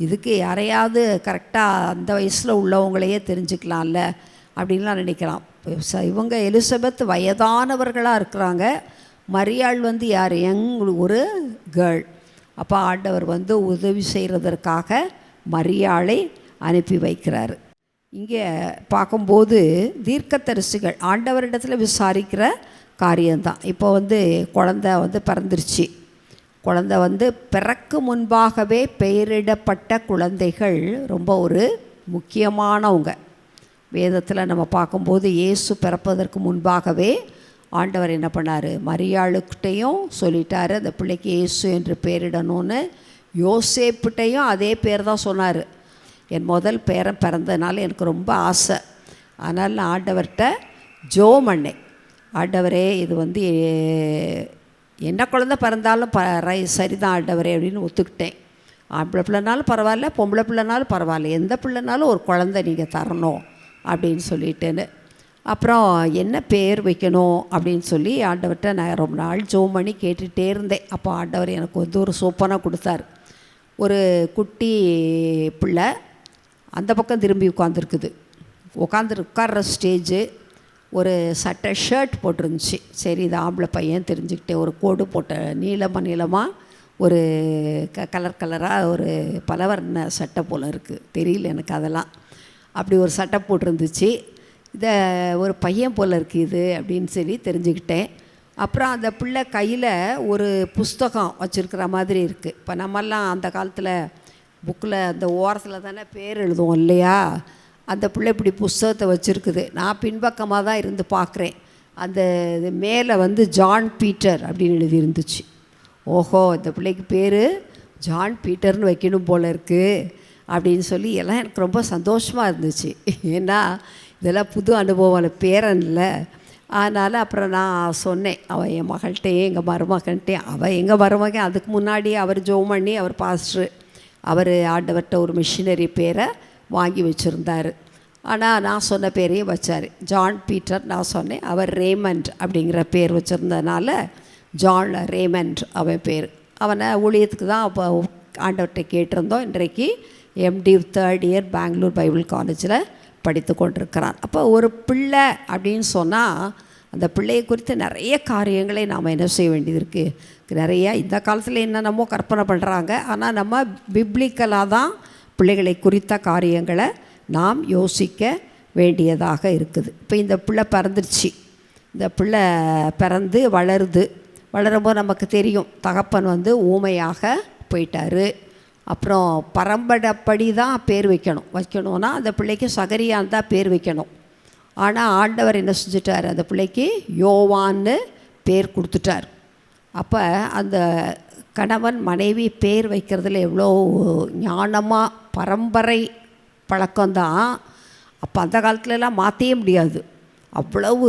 இதுக்கு யாரையாவது கரெக்டாக அந்த வயசில் உள்ளவங்களையே தெரிஞ்சுக்கலாம்ல அப்படின்லாம் நினைக்கலாம். இவங்க எலிசபெத் வயதானவர்களாக இருக்கிறாங்க, மரியாள் வந்து யார், ஒரு கேர்ள். அப்போ ஆண்டவர் வந்து உதவி செய்கிறதற்காக மரியாளை அனுப்பி வைக்கிறார். இங்கே பார்க்கும்போது தீர்க்கதரிசிகள் ஆண்டவரிடத்தில் விசாரிக்கிற காரியம்தான். இப்போ வந்து குழந்தை வந்து பிறந்துருச்சு. குழந்தை வந்து பிறக்கு முன்பாகவே பெயரிடப்பட்ட குழந்தைகள் ரொம்ப ஒரு முக்கியமானவங்க. வேதத்தில் நம்ம பார்க்கும்போது இயேசு பிறப்பதற்கு முன்பாகவே ஆண்டவர் என்ன பண்ணார், மரியாளுக்கிட்டையும் சொல்லிட்டார் அந்த பிள்ளைக்கு இயேசு என்று பெயரிடணும்னு. யோசேப்புட்டையும் அதே பேர் தான் சொன்னார். என் முதல் பேரன் பிறந்ததுனால எனக்கு ரொம்ப ஆசை, அதனால் நான் ஆண்டவர்கிட்ட ஜோம் பண்ணேன், ஆண்டவரே இது வந்து என்ன குழந்தை பிறந்தாலும் சரிதான் ஆண்டவரே அப்படின்னு ஒத்துக்கிட்டேன். ஆம்பளை பிள்ளைனாலும் பரவாயில்ல, பொம்பளை பிள்ளைனாலும் பரவாயில்ல, எந்த பிள்ளைனாலும் ஒரு குழந்தை நீங்கள் தரணும் அப்படின்னு சொல்லிட்டேன்னு. அப்புறம் என்ன பேர் வைக்கணும் அப்படின்னு சொல்லி ஆண்டவர்கிட்ட நான் ரொம்ப நாள் ஜெபம் பண்ணி கேட்டுகிட்டே இருந்தேன். அப்போ ஆண்டவர் எனக்கு வந்து ஒரு சோப்பனாக கொடுத்தார். ஒரு குட்டி பிள்ளை அந்த பக்கம் திரும்பி உட்கார்ற ஸ்டேஜு, ஒரு சட்டை ஷர்ட் போட்டிருந்துச்சு. சரி இது ஆம்பளை பையன் தெரிஞ்சுக்கிட்டே, ஒரு கோடு போட்ட நீளமாக ஒரு கலராக ஒரு பலவர்ண சட்டை போல் இருக்குது, தெரியல எனக்கு அதெல்லாம். அப்படி ஒரு சட்டை போட்டிருந்துச்சு. இதை ஒரு பையன் போல் இருக்குது இது அப்படின்னு சொல்லி தெரிஞ்சுக்கிட்டேன். அப்புறம் அந்த பிள்ளை கையில் ஒரு புஸ்தகம் வச்சுருக்கிற மாதிரி இருக்குது. இப்போ நம்மெல்லாம் அந்த காலத்தில் புக்கில் அந்த ஓரத்தில் தானே பேர் எழுதுவோம் இல்லையா? அந்த பிள்ளை இப்படி புஸ்தகத்தை வச்சுருக்குது. நான் பின்பக்கமாக தான் இருந்து பார்க்குறேன். அந்த மேலே வந்து ஜான் பீட்டர் அப்படின்னு எழுதி இருந்துச்சு. ஓஹோ, இந்த பிள்ளைக்கு பேர் ஜான் பீட்டர்னு வைக்கணும் போல் இருக்குது அப்படின்னு சொல்லி எல்லாம் எனக்கு ரொம்ப சந்தோஷமாக இருந்துச்சு. ஏன்னா இதெல்லாம் புது அனுபவம், பேரன் இல்லை. அதனால் அப்புறம் நான் சொன்னேன் அவள் என் மகள்கிட்டே, எங்கள் மருமகன்ட்டே. அவள் எங்கள் மருமகன் அதுக்கு முன்னாடி அவர் ஜெபம் பண்ணி, அவர் பாஸ்டர், அவர் ஆண்டவர்கிட்ட ஒரு மிஷினரி பேரை வாங்கி வச்சுருந்தார். ஆனால் நான் சொன்ன பேரையும் வச்சார், ஜான் பீட்டர். நான் சொன்னேன் அவர் ரேமண்ட் அப்படிங்கிற பேர் வச்சுருந்ததுனால ஜான் ரேமண்ட் அவன் பேர். அவனை ஊழியத்துக்கு தான் அப்போ ஆண்டவர்கிட்ட கேட்டிருந்தோம். இன்றைக்கு MD 3rd year Bangalore Bible காலேஜில் படித்து கொண்டிருக்கிறான். அப்போ ஒரு பிள்ளை அப்படின்னு சொன்னால் அந்த பிள்ளையை குறித்து நிறைய காரியங்களை நாம் என்ன செய்ய வேண்டியது இருக்குது. நிறையா இந்த காலத்தில் என்னென்னமோ கற்பனை பண்ணுறாங்க. ஆனால் நம்ம பிப்ளிக்கலாக தான் பிள்ளைகளை குறித்த காரியங்களை நாம் யோசிக்க வேண்டியதாக இருக்குது. இப்போ இந்த பிள்ளை பிறந்துருச்சு. இந்த பிள்ளை பிறந்து வளரும்போது நமக்கு தெரியும், தகப்பன் வந்து ஊமையாக போயிட்டார். அப்புறம் பரம்பரைப்படி தான் பேர் வைக்கணும்னா அந்த பிள்ளைக்கு சகரியான் தான் பேர் வைக்கணும். ஆனால் ஆண்டவர் என்ன செஞ்சிட்டார், அந்த பிள்ளைக்கு யோவான்னு பேர் கொடுத்துட்டார். அப்போ அந்த கணவன் மனைவி பேர் வைக்கிறதுல எவ்வளோ ஞானமாக பரம்பரை பழக்கம்தான். அப்போ அந்த காலத்துலலாம் மாற்றவே முடியாது. அவ்வளவு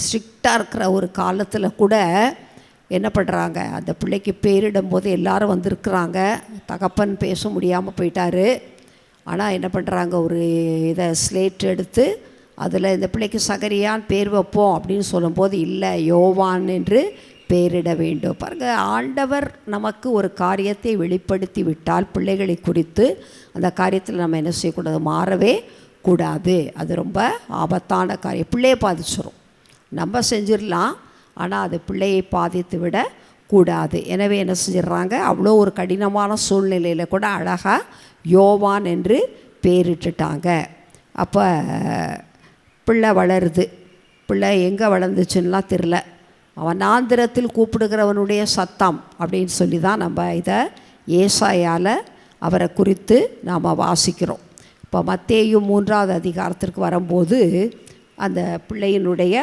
ஸ்ட்ரிக்டாக இருக்கிற ஒரு காலத்தில் கூட என்ன பண்ணுறாங்க, அந்த பிள்ளைக்கு பேரிடும்போது எல்லாரும் வந்திருக்கிறாங்க. தகப்பன் பேச முடியாமல் போயிட்டார். ஆனால் என்ன பண்ணுறாங்க, ஒரு இதை ஸ்லேட் எடுத்து அதில் இந்த பிள்ளைக்கு சகரியான் பேர் வைப்போம் அப்படின்னு சொல்லும்போது, இல்லை யோவான் என்று பேரிட வேண்டும். பாருங்கள், ஆண்டவர் நமக்கு ஒரு காரியத்தை வெளிப்படுத்தி விட்டால் பிள்ளைகளை குறித்து அந்த காரியத்தில் நம்ம என்ன செய்யக்கூடாது, மாறவே கூடாது. அது ரொம்ப ஆபத்தான காரியம். பிள்ளையை பாதிச்சிடும். நம்ம செஞ்சிடலாம், ஆனால் அது பிள்ளையை பாதித்து விட கூடாது. எனவே என்ன செஞ்சிடறாங்க, அவ்வளோ ஒரு கடினமான சூழ்நிலையில் கூட அழகாக யோவான் என்று பேரிட்டுட்டாங்க. அப்போ பிள்ளை வளருது. பிள்ளை எங்கே வளர்ந்துச்சுன்னெலாம் தெரில. வனாந்திரத்தில் கூப்பிடுகிறவனுடைய சத்தம் அப்படின்னு சொல்லி தான் நம்ம இதை ஏசாயால் அவரை குறித்து நாம் வாசிக்கிறோம். இப்போ மத்தேயு 3வது அதிகாரத்திற்கு வரும்போது அந்த பிள்ளையினுடைய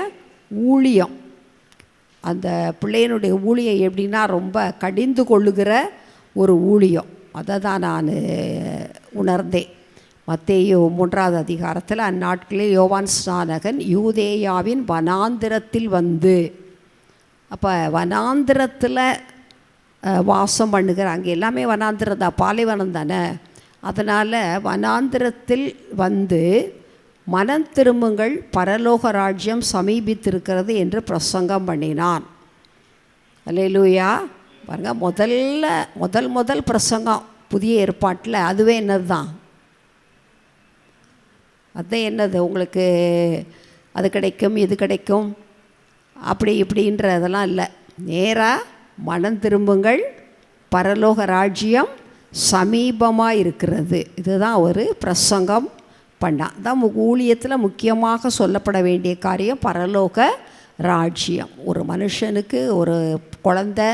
ஊழியம், அந்த பிள்ளையினுடைய ஊழியம் எப்படின்னா ரொம்ப கடிந்து கொள்ளுகிற ஒரு ஊழியம். அதை தான் நான் உணர்ந்தேன். மத்தேயு 3வது அதிகாரத்தில், அந்நாட்களில் யோவான் ஸ்நானகன் யூதேயாவின் வனாந்திரத்தில் வந்து, அப்போ வனாந்திரத்தில் வாசம் பண்ணுகிற, அங்கே எல்லாமே வனாந்திரம் தான், பாலைவனம் தானே. அதனால் வனாந்திரத்தில் வந்து மனம் திரும்புங்கள், பரலோக ராஜ்யம் சமீபித்திருக்கிறது என்று பிரசங்கம் பண்ணினான். அல்லேலூயா. பாருங்கள், முதல் பிரசங்கம் புதிய ஏற்பாட்டில் அதுவே என்னது தான், அதுதான் என்னது, உங்களுக்கு அது கிடைக்கும் இது கிடைக்கும் அப்படி இப்படின்றதெல்லாம் இல்லை. நேராக மனம் திரும்புங்கள், பரலோக ராஜ்யம் சமீபமாக இருக்கிறது. இதுதான் ஒரு பிரசங்கம் பண்ணான். தான் ஊழியத்தில் முக்கியமாக சொல்லப்பட வேண்டிய காரியம் பரலோக ராஜ்யம். ஒரு மனுஷனுக்கு ஒரு குழந்தை,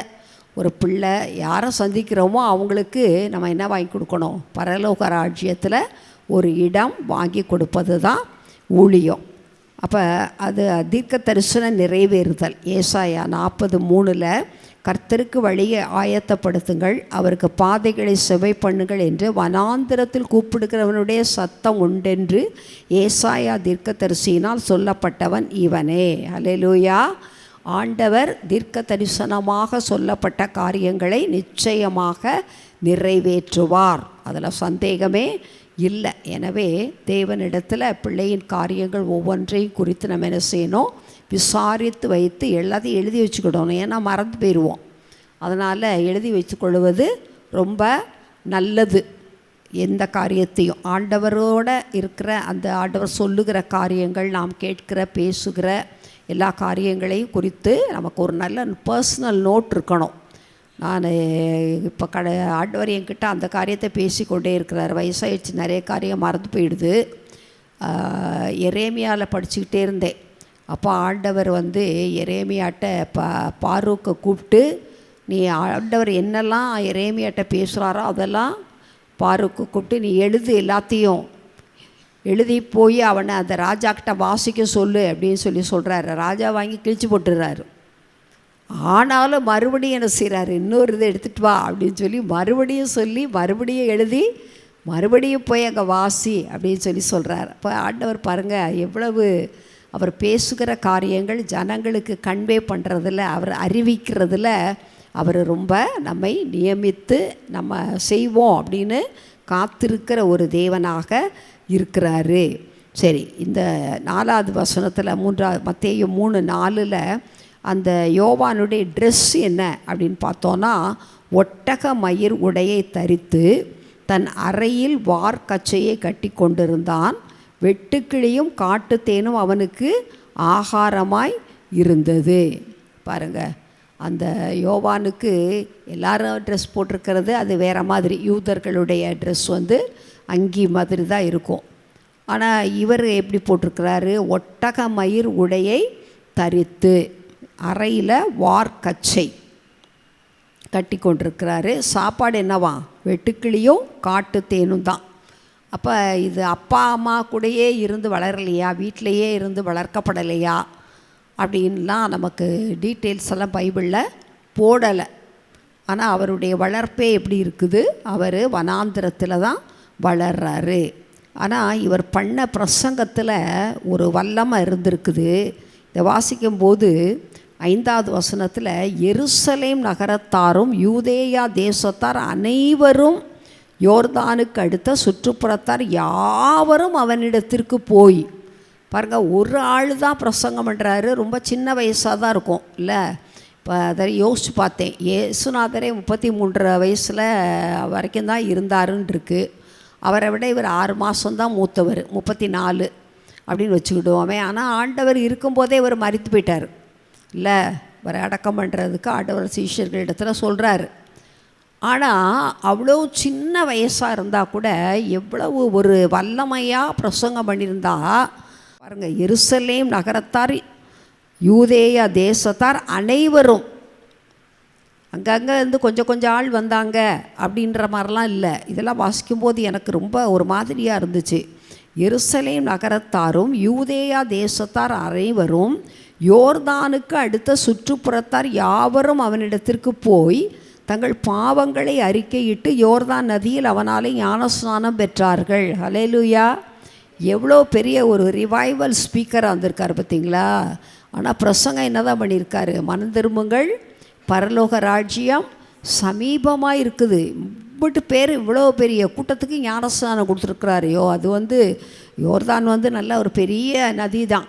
ஒரு பிள்ளை, யாரை சந்திக்கிறோமோ அவங்களுக்கு நம்ம என்ன வாங்கி கொடுக்கணும், பரலோக ராஜ்யத்தில் ஒரு இடம் வாங்கி கொடுப்பது தான் ஊழியம். அப்போ அது தீர்க்க தரிசன நிறைவேறுதல். ஏசாயா 40:3 கர்த்தருக்கு வழியை ஆயத்தப்படுத்துங்கள், அவருக்கு பாதைகளை செவை பண்ணுங்கள் என்று வனாந்திரத்தில் கூப்பிடுகிறவனுடைய சத்தம் உண்டென்று ஏசாயா தீர்க்கதரிசியினால் சொல்லப்பட்டவன் இவனே. அல்லேலூயா. ஆண்டவர் தீர்க்க தரிசனமாக சொல்லப்பட்ட காரியங்களை நிச்சயமாக நிறைவேற்றுவார். அதில் சந்தேகமே இல்லை. எனவே தேவனிடத்தில் பிள்ளையின் காரியங்கள் ஒவ்வொன்றையும் குறித்து நம்ம என்ன செய்யணும், விசாரித்து வைத்து எல்லாத்தையும் எழுதி வச்சுக்கிடணும். ஏன்னா மறந்து போயிடுவோம். அதனால் எழுதி வச்சுக்கொள்வது ரொம்ப நல்லது. எந்த காரியத்தையும் ஆண்டவரோடு இருக்கிற அந்த ஆண்டவர் சொல்லுகிற காரியங்கள், நாம் கேட்கிற பேசுகிற எல்லா காரியங்களையும் குறித்து நமக்கு ஒரு நல்ல பர்சனல் நோட் இருக்கணும். நான் இப்போ ஆண்டவர் என்கிட்ட அந்த காரியத்தை பேசிக்கொண்டே இருக்கிறார். வயசாகிடுச்சு, நிறைய காரியம் மறந்து போயிடுது. எரேமியாவில் படிச்சுக்கிட்டே இருந்தேன். அப்போ ஆண்டவர் எரேமியாட்ட பாரூக்கை கூப்பிட்டு, நீ ஆண்டவர் என்னெல்லாம் எரேமியாட்ட பேசுகிறாரோ அதெல்லாம் பாரூக்கை கூப்பிட்டு நீ எழுது, எல்லாத்தையும் எழுதி போய் அவனை அந்த ராஜாக்கிட்ட வாசிக்க சொல்லு அப்படின்னு சொல்கிறாரு. ராஜா வாங்கி கிழிச்சு போட்டுடுறாரு. ஆனாலும் மறுபடியும் என்ன செய்கிறாரு, இன்னொரு இதை எடுத்துகிட்டு வா அப்படின்னு மறுபடியும் மறுபடியும் எழுதி மறுபடியும் போய் அங்கே வாசி அப்படின்னு சொல்கிறார். அப்போ ஆண்டவர் பாருங்கள், எவ்வளவு அவர் பேசுகிற காரியங்கள் ஜனங்களுக்கு கன்வே பண்ணுறதில், அவர் அறிவிக்கிறதுல அவர் ரொம்ப நம்மை நியமித்து நம்ம செய்வோம் அப்படின்னு காத்திருக்கிற ஒரு தேவனாக இருக்கிறாரு. சரி, இந்த 4வது வசனத்தில் மத்தேயு 3:4 அந்த யோவானுடைய ட்ரெஸ் என்ன அப்படின்னு பார்த்தோன்னா, ஒட்டக மயிர் உடையை தரித்து தன் அறையில் வார்க்கச்சையை கட்டி கொண்டிருந்தான். வெட்டுக்கிளியும் காட்டுத்தேனும் அவனுக்கு ஆகாரமாய் இருந்தது. பாருங்கள், அந்த யோவானுக்கு எல்லாரும் ட்ரெஸ் போட்டிருக்கிறது அது வேறு மாதிரி. யூதர்களுடைய ட்ரெஸ் அங்கி மாதிரி தான் இருக்கும். ஆனால் இவர் எப்படி போட்டிருக்கிறாரு, ஒட்டக மயிர் உடையை தரித்து அறையில் வார்க்கச்சை கட்டி கொண்டிருக்கிறாரு. சாப்பாடு என்னவா, வெட்டுக்கிளியும் காட்டுத்தேனும் தான். அப்போ இது அப்பா அம்மா கூடயே இருந்து வளரலையா, வீட்டிலையே இருந்து வளர்க்கப்படலையா அப்படின்லாம் நமக்கு டீட்டெயில்ஸ் எல்லாம் பைபிளில் போடலை. ஆனால் அவருடைய வளர்ப்பே எப்படி இருக்குது, அவர் வனாந்திரத்தில் தான் வளர்றாரு. ஆனால் இவர் பண்ண பிரசங்கத்தில் ஒரு வல்லமை இருந்திருக்குது. இதை வாசிக்கும்போது 5வது வசனத்தில், எருசலேம் நகரத்தாரும் யூதேயா தேசத்தார் அனைவரும் யோர்தானுக்கு அடுத்த சுற்றுப்புறத்தார் யாவரும் அவனிடத்திற்கு போய். பாருங்கள், ஒரு ஆள் தான் பிரசங்கம் பண்ணுறாரு. ரொம்ப சின்ன வயசாக தான் இருக்கும் இல்லை. இப்போ அதை யோசித்து பார்த்தேன். இயேசுநாதரே 33 வயசில் வரைக்கும் தான் இருந்தாருன்னு இருக்குது. அவரை விட இவர் 6 மாதம்தான் மூத்தவர், 34 அப்படின்னு வச்சுக்கிடுவோமே. ஆனால் ஆண்டவர் இருக்கும்போதே இவர் மரித்து போயிட்டார் இல்லை. இவரை அடக்கம் பண்ணுறதுக்கு ஆண்டவர் சீஷர்கள் இடத்துல சொல்கிறாரு. ஆனால் அவ்வளோ சின்ன வயசாக இருந்தால் கூட எவ்வளவு ஒரு வல்லமையாக பிரசங்கம் பண்ணியிருந்தா பாருங்கள். எருசலேம் நகரத்தார் யூதேயா தேசத்தார் அனைவரும், அங்கங்கே கொஞ்சம் கொஞ்சம் ஆள் வந்தாங்க அப்படின்ற மாதிரிலாம் இல்லை. இதெல்லாம் வாசிக்கும்போது எனக்கு ரொம்ப ஒரு மாதிரியாக இருந்துச்சு. எருசலேம் நகரத்தாரும் யூதேயா தேசத்தார் அனைவரும் யோர்தானுக்கு அடுத்த சுற்றுப்புறத்தார் யாவரும் அவனிடத்திற்கு போய் தங்கள் பாவங்களை அறிக்கையிட்டு யோர்தான் நதியில் அவனாலே ஞானஸ்நானம் பெற்றார்கள். ஹல்லேலூயா! எவ்வளோ பெரிய ஒரு ரிவைவல் ஸ்பீக்கராக வந்திருக்கார் பார்த்தீங்களா. ஆனால் பிரசங்கம் என்ன தான் பண்ணியிருக்காரு, மனம் திரும்புங்கள், பரலோக ராஜ்யம் சமீபமாக இருக்குது. இவ்வளோ பேர் இவ்வளோ பெரிய கூட்டத்துக்கு ஞானஸ்நானம் கொடுத்துருக்குறாரு. அது யோர்தான் நல்ல ஒரு பெரிய நதி தான்,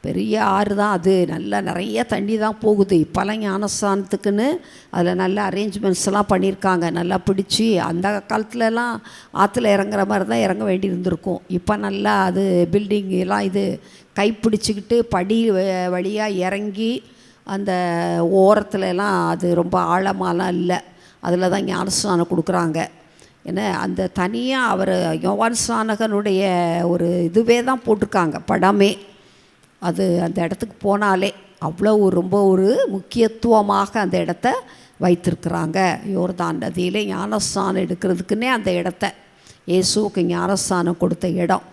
பெரிய ஆறு தான். அது நல்லா நிறைய தண்ணி தான் போகுது. இப்போல்லாம் ஞானஸ்தானத்துக்குன்னு அதில் நல்ல அரேஞ்ச்மெண்ட்ஸ்லாம் பண்ணியிருக்காங்க. நல்லா பிடிச்சி, அந்த காலத்துலலாம் ஆற்றுல இறங்குற மாதிரி தான் இறங்க வேண்டி இருந்திருக்கும். இப்போ நல்லா அது பில்டிங் எல்லாம் இது கைப்பிடிச்சிக்கிட்டு படி வழியாக இறங்கி அந்த ஓரத்துலலாம் அது ரொம்ப ஆழமாலாம் இல்லை, அதில் தான் ஞானஸ்நானம் கொடுக்குறாங்க. ஏன்னா அந்த தனியாக அவர் யோவான் ஸ்நானகனுடைய ஒரு இதுவே தான் போட்டிருக்காங்க, படமே. அது அந்த இடத்துக்கு போனாலே அவ்வளோ ரொம்ப ஒரு முக்கியத்துவமாக அந்த இடத்த வைத்திருக்கிறாங்க. யோர்தான் நதியிலே ஞானஸ்நானம் எடுக்கிறதுக்குன்னே அந்த இடத்த இயேசுவுக்கு ஞானஸ்நானம் கொடுத்த இடம்.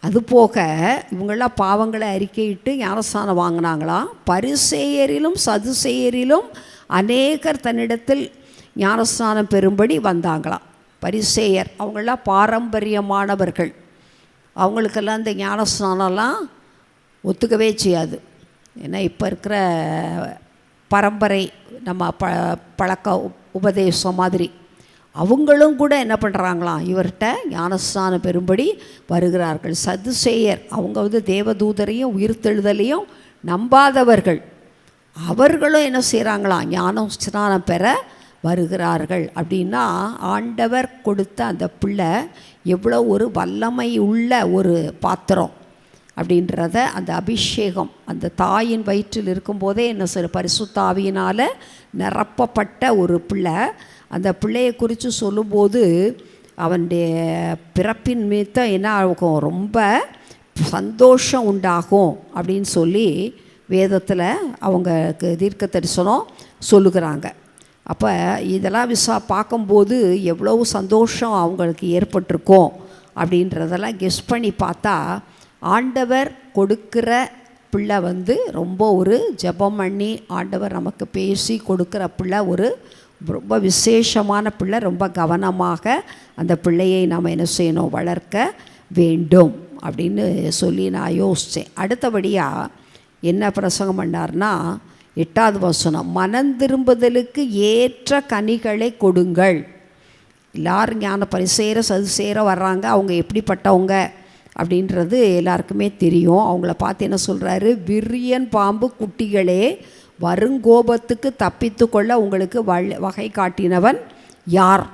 அதுபோக இவங்களாம் பாவங்களை அறிக்கையிட்டு ஞானஸ்நானம் வாங்கினாங்களாம். பரிசேயரிலும் சதுசேயரிலும் அநேகர் தன்னிடத்தில் ஞானஸ்நானம் பெறும்படி வந்தாங்களாம். பரிசேயர் அவங்களாம் பாரம்பரியமானவர்கள், அவங்களுக்கெல்லாம் இந்த ஞானஸ்நானம்லாம் ஒத்துக்கவே செய்யாது. ஏன்னா இப்போ இருக்கிற பரம்பரை நம்ம பழக்க உபதேசம் மாதிரி அவங்களும் கூட என்ன பண்ணுறாங்களாம், இவர்கிட்ட ஞானஸ்நானம் பெறும்படி வருகிறார்கள். சதுசேயர் அவங்க தேவதூதரையும் உயிர்த்தெழுதலையும் நம்பாதவர்கள். அவர்களும் என்ன செய்கிறாங்களாம், ஞானஸ்நானம் பெற வருகிறார்கள். அப்படின்னா ஆண்டவர் கொடுத்த அந்த பிள்ளை எவ்வளோ ஒரு வல்லமை உள்ள ஒரு பாத்திரம் அப்படின்றத, அந்த அபிஷேகம் அந்த தாயின் வயிற்றில் இருக்கும்போதே என்ன சொல்ல, பரிசுத்த ஆவியினால் நிரப்பப்பட்ட ஒரு பிள்ளை. அந்த பிள்ளையை குறித்து சொல்லும்போது அவனுடைய பிறப்பின் மீது என்ன ஆகும், ரொம்ப சந்தோஷம் உண்டாகும் அப்படின்னு சொல்லி வேதத்தில் அவங்களுக்கு தீர்க்க தரிசனம் சொல்லுகிறாங்க. அப்போ இதெல்லாம் பார்க்கும்போது எவ்வளவு சந்தோஷம் அவங்களுக்கு ஏற்பட்டிருக்கும் அப்படின்றதெல்லாம் கெஸ் பண்ணி பார்த்தா, ஆண்டவர் கொடுக்குற பிள்ளை ரொம்ப ஒரு ஜெபம் பண்ணி ஆண்டவர் நமக்கு பேசி கொடுக்குற பிள்ளை ரொம்ப விசேஷமான பிள்ளை. ரொம்ப கவனமாக அந்த பிள்ளையை நாம் என்ன செய்யணும், வளர்க்க வேண்டும் அப்படின்னு சொல்லி நான் யோசித்தேன். அடுத்தபடியாக என்ன பிரசங்கம் பண்ணார்னா, 8வது வசனம், மனந்திரும்புதலுக்கு ஏற்ற கனிகளை கொடுங்கள். எல்லாரும் ஞான பரிசேர சதுசேர வர்றாங்க, அவங்க எப்படிப்பட்டவங்க அப்படின்றது எல்லாருக்குமே தெரியும். அவங்கள பார்த்து என்ன சொல்கிறாரு, விரியன் பாம்பு குட்டிகளே, வருங்கோபத்துக்கு தப்பித்து கொள்ள உங்களுக்கு வகை காட்டினவன் யார்?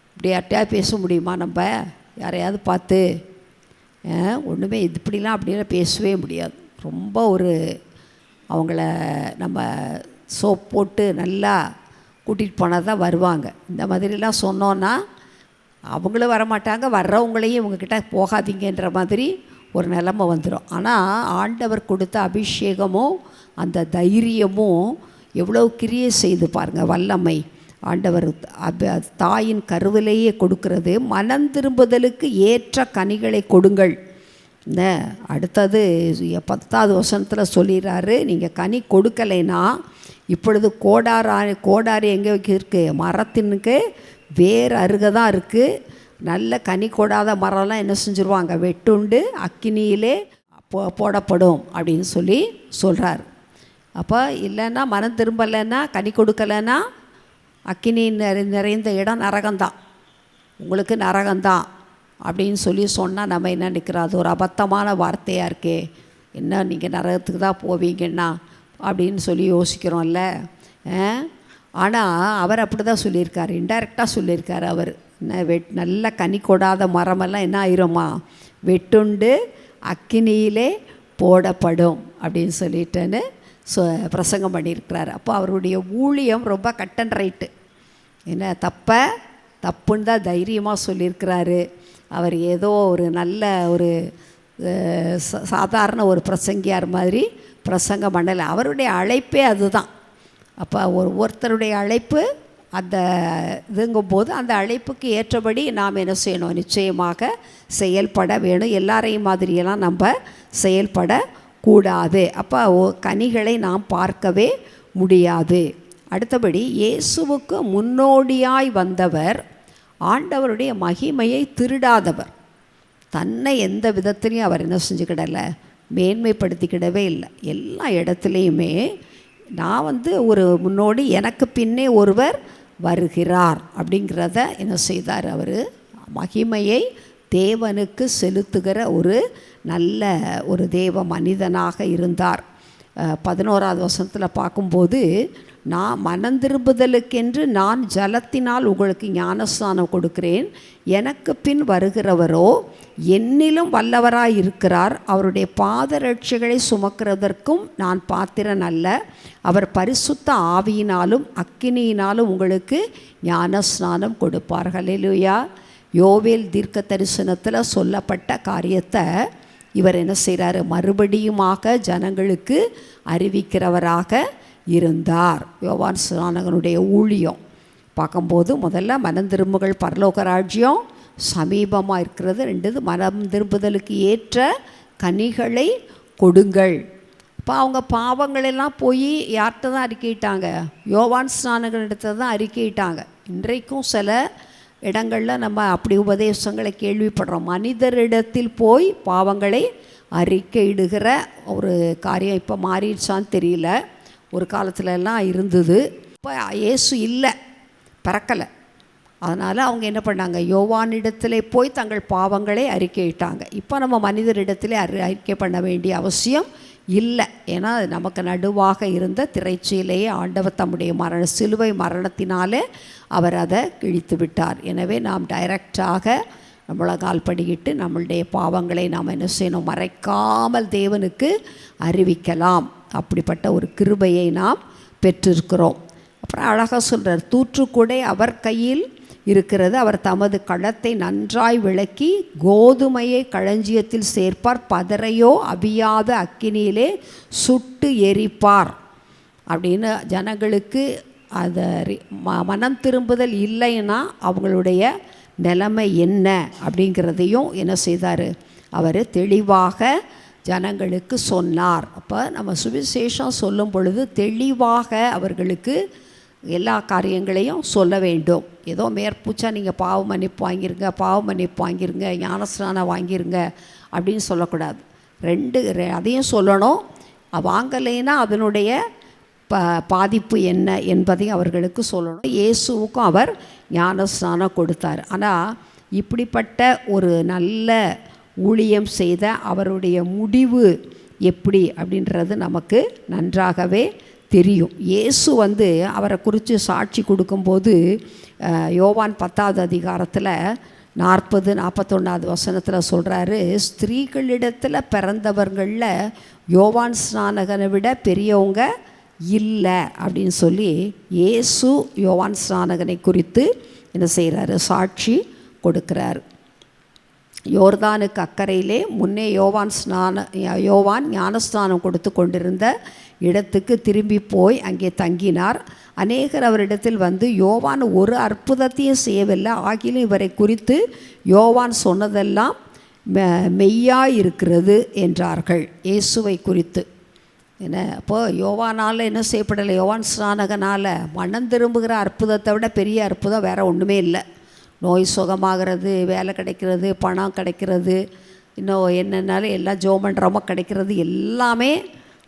இப்படி யார்ட்டையா பேச முடியுமா நம்ம? யாரையாவது பார்த்து ஒன்றுமே இப்படிலாம் அப்படிலாம் பேசவே முடியாது. ரொம்ப அவங்கள நம்ம சோப் போட்டு நல்லா கூட்டிகிட்டு போனால் தான் வருவாங்க. இந்த மாதிரிலாம் சொன்னோன்னா அவங்களும் வரமாட்டாங்க, வர்றவங்களையும் இவங்கக்கிட்ட போகாதீங்கன்ற மாதிரி ஒரு நிலைமை வந்துடும். ஆனால் ஆண்டவர் கொடுத்த அபிஷேகமும் அந்த தைரியமும் எவ்வளோ கிரியை செய்து பாருங்கள், வல்லமை. ஆண்டவர் தாயின் கருவிலேயே கொடுக்கிறது. மனம் திரும்புதலுக்கு ஏற்ற கனிகளை கொடுங்கள். இந்த அடுத்தது 10வது வசனத்தில் சொல்லிடுறாரு, நீங்கள் கனி கொடுக்கலைன்னா இப்பொழுது கோடாரி எங்கே இருக்குது, மரத்தினுக்கு வேறு அருகே தான் இருக்குது. நல்ல கனி கொடாத மரம்லாம் என்ன செஞ்சுருவாங்க, வெட்டுண்டு அக்கினியிலே போடப்படும் அப்படின்னு சொல்லி சொல்கிறார். அப்போ இல்லைன்னா மனம் திரும்பலைன்னா, கனி கொடுக்கலைன்னா அக்கினி நிறைந்த இடம் நரகம்தான், உங்களுக்கு நரகம்தான் அப்படின்னு சொல்லி சொன்னால் நம்ம என்ன நினைக்கிறோம், அது ஒரு அபத்தமான வார்த்தையாக இருக்கே, என்ன நீங்கள் நரகத்துக்கு தான் போவீங்கன்னா அப்படின்னு சொல்லி யோசிக்கிறோம்ல. ஆனால் அவர் அப்படி தான் சொல்லியிருக்கார், இன்டைரக்டாக சொல்லியிருக்கார். அவர் என்ன நல்ல கனி கொடாத மரமெல்லாம் என்ன ஆயிருமா, வெட்டுண்டு அக்கினியிலே போடப்படும் அப்படின்னு சொல்லிட்டுன்னு பிரசங்கம் பண்ணியிருக்கிறார். அப்போ அவருடைய ஊழியம் ரொம்ப கட் அண்ட் ரைட்டு, என்ன தப்புன்னு தான் தைரியமாக சொல்லியிருக்கிறாரு. அவர் ஏதோ ஒரு நல்ல ஒரு சாதாரண ஒரு பிரசங்கியார் மாதிரி பிரசங்கம் பண்ணலை. அவருடைய அழைப்பே அதுதான். அப்போ ஒருத்தருடைய அழைப்பு அந்த இதுங்கும்போது அந்த அழைப்புக்கு ஏற்றபடி நாம் என்ன செய்யணும், நிச்சயமாக செயல்பட வேணும். எல்லாரையும் மாதிரியெல்லாம் நம்ம செயல்படக்கூடாது. அப்போ கனிகளை நாம் பார்க்கவே முடியாது. அடுத்தபடி இயேசுவுக்கு முன்னோடியாய் வந்தவர் ஆண்டவருடைய மகிமையை திருடாதவர். தன்னை எந்த விதத்துலையும் அவர் என்ன செஞ்சுக்கிடலை, மேன்மைப்படுத்திக்கிடவே இல்லை. எல்லா இடத்துலையுமே நான் ஒரு முன்னோடி, எனக்கு பின்னே ஒருவர் வருகிறார் அப்படிங்கிறத என்ன செய்தார், அவர் மகிமையை தேவனுக்கு செலுத்துகிற ஒரு நல்ல ஒரு தேவ மனிதனாக இருந்தார். 11வது வசனத்தில் பார்க்கும்போது, நான் மனந்திரும்புதலுக்கென்று நான் ஜலத்தினால் உங்களுக்கு ஞானஸ்நானம் கொடுக்கிறேன், எனக்கு பின் வருகிறவரோ என்னிலும் வல்லவராய் இருக்கிறார், அவருடைய பாதரட்சைகளை சுமக்கிறதற்கும் நான் பாத்திரன் அல்ல, அவர் பரிசுத்த ஆவியினாலும் அக்கினியினாலும் உங்களுக்கு ஞானஸ்நானம் கொடுப்பார். ஹல்லேலூயா. யோவேல் தீர்க்க தரிசனத்தில் சொல்லப்பட்ட காரியத்தை இவர் என்ன செய்கிறாரு, மறுபடியுமாக ஜனங்களுக்கு அறிவிக்கிறவராக இருந்தார். யோவான் ஸ்நானகனுடைய ஊழியம் பார்க்கும்போது முதல்ல மனம் திரும்புகள் பரலோக ராஜ்யம் சமீபமாக இருக்கிறது. 2 மனம் திரும்புதலுக்கு ஏற்ற கனிகளை கொடுங்கள். இப்போ அவங்க பாவங்களெல்லாம் போய் யார்கிட்ட தான் அறிக்கையிட்டாங்க, யோவான் ஸ்நானகனிடத்தில் தான் அறிக்கையிட்டாங்க. இன்றைக்கும் சில இடங்களில் நம்ம அப்படி உபதேசங்களை கேள்விப்படுறோம். மனிதரிடத்தில் போய் பாவங்களை அறிக்கையிடுகிற ஒரு காரியம் இப்போ மாறிடுச்சான்னு தெரியல, ஒரு காலத்துலலாம் இருந்தது. இப்போ இயேசு இல்லை, பிறக்கலை. அதனால் அவங்க என்ன பண்ணாங்க, யோவானிடத்திலே போய் தங்கள் பாவங்களை அறிக்கையிட்டாங்க. இப்போ நம்ம மனிதரிடத்திலே அறிக்கை பண்ண வேண்டிய அவசியம் இல்லை. ஏன்னா நமக்கு நடுவாக இருந்த திரைச்சீலையை ஆண்டவர் தம்முடைய சிலுவை மரணத்தினாலே அவர் அதை கிழித்து விட்டார். எனவே நாம் டைரக்டாக முழங்கால் படியிட்டு நம்மளுடைய பாவங்களை நாம் என்ன செய்யணும், மறைக்காமல் தேவனுக்கு அறிவிக்கலாம். அப்படிப்பட்ட ஒரு கிருபையை நாம் பெற்றிருக்கிறோம். அப்புறம் அழகாக சொல்கிறார், தூற்றுக்குடை அவர் கையில் இருக்கிறது, அவர் தமது களத்தை நன்றாய் விளக்கி கோதுமையை களஞ்சியத்தில் சேர்ப்பார், பதரையோ அபியாத அக்கினியிலே சுட்டு எரிப்பார் அப்படின்னு ஜனங்களுக்கு அதை மனம் திரும்புதல் இல்லைன்னா அவங்களுடைய நிலைமை என்ன அப்படிங்கிறதையும் என்ன செய்தார், அவர் தெளிவாக ஜனங்களுக்கு சொன்னார். அப்போ நம்ம சுவிசேஷம் சொல்லும் பொழுது தெளிவாக அவர்களுக்கு எல்லா காரியங்களையும் சொல்ல வேண்டும். ஏதோ மேற்பூச்சா நீங்கள் பாவ மன்னிப்பு வாங்கிருங்க, ஞானஸ்நானம் வாங்கிருங்க அப்படின்னு சொல்லக்கூடாது. அதையும் சொல்லணும். வாங்கலைன்னா அதனுடைய பாதிப்பு என்ன என்பதையும் அவர்களுக்கு சொல்லணும். இயேசுவுக்கும் அவர் ஞானஸ்நானம் கொடுத்தார். ஆனால் இப்படிப்பட்ட ஒரு நல்ல ஊழியம் செய்த அவருடைய முடிவு எப்படி அப்படின்றது நமக்கு நன்றாகவே தெரியும். இயேசு அவரை குறித்து சாட்சி கொடுக்கும்போது யோவான் 10வது அதிகாரத்தில் 40-41 சொல்கிறாரு, ஸ்திரீகளிடத்தில் பிறந்தவர்களில் யோவான் ஸ்நானகனை விட பெரியவங்க இல்லை அப்படின்னு சொல்லி இயேசு யோவான் ஸ்நானகனை குறித்து என்ன செய்கிறாரு, சாட்சி கொடுக்கிறார். யோர்தானுக்கு அக்கறையிலே முன்னே யோவான் ஞானஸ்நானம் கொடுத்து கொண்டிருந்த இடத்துக்கு திரும்பி போய் அங்கே தங்கினார். அநேகர் அவரிடத்தில் யோவான் ஒரு அற்புதத்தையும் செய்யவில்லை, ஆகிலும் இவரை குறித்து யோவான் சொன்னதெல்லாம் மெய்யாக இருக்கிறது என்றார்கள். இயேசுவை குறித்து என்ன, அப்போது யோவானால் என்ன செய்யப்படலை, யோவான் ஸ்நானகனால் மனம் திரும்புகிற அற்புதத்தை விட பெரிய அற்புதம் வேறு ஒன்றுமே இல்லை. நோய் சுகமாகிறது, வேலை கிடைக்கிறது, பணம் கிடைக்கிறது, இன்னும் என்னென்னாலும் எல்லாம் ஜோமன்றமோ கிடைக்கிறது, எல்லாமே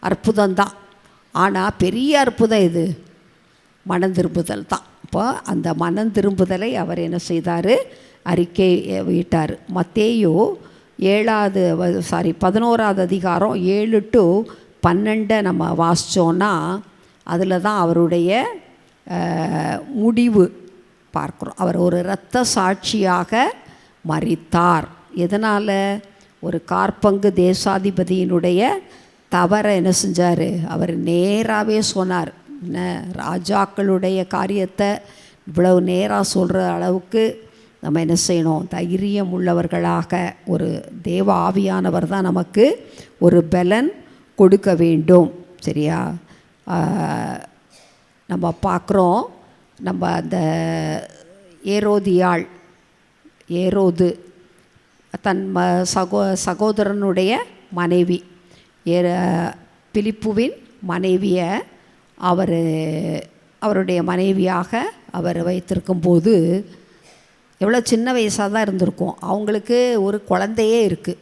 அற்புதம்தான். ஆனால் பெரிய அற்புதம் இது மனம் திரும்புதல் தான். இப்போ அந்த மனம் திரும்புதலை அவர் என்ன செய்தார், அறிக்கை விட்டார். மத்தேயு 11வது அதிகாரம் 7-12 நம்ம வாசித்தோன்னா அதில் தான் அவருடைய முடிவு பார்க்குறோம். அவர் ஒரு இரத்த சாட்சியாக மரித்தார். எதனால், ஒரு காற்பங்கு தேசாதிபதியினுடைய தவறை என்ன செஞ்சார், அவர் நேராகவே சொன்னார். என்ன, ராஜாக்களுடைய காரியத்தை இவ்வளவு நேராக சொல்கிற அளவுக்கு நம்ம என்ன செய்யணும், தைரியம் உள்ளவர்களாக ஒரு தேவ ஆவியானவர் தான் நமக்கு ஒரு பலன் கொடுக்க வேண்டும். சரியா, நம்ம பார்க்குறோம். நம்ம அந்த ஏரோது தன் சகோதரனுடைய மனைவி பிலிப்புவின் மனைவியை அவருடைய மனைவியாக அவர் வைத்திருக்கும்போது எவ்வளோ சின்ன வயசாக தான் இருந்திருக்கும். அவங்களுக்கு ஒரு குழந்தையே இருக்குது.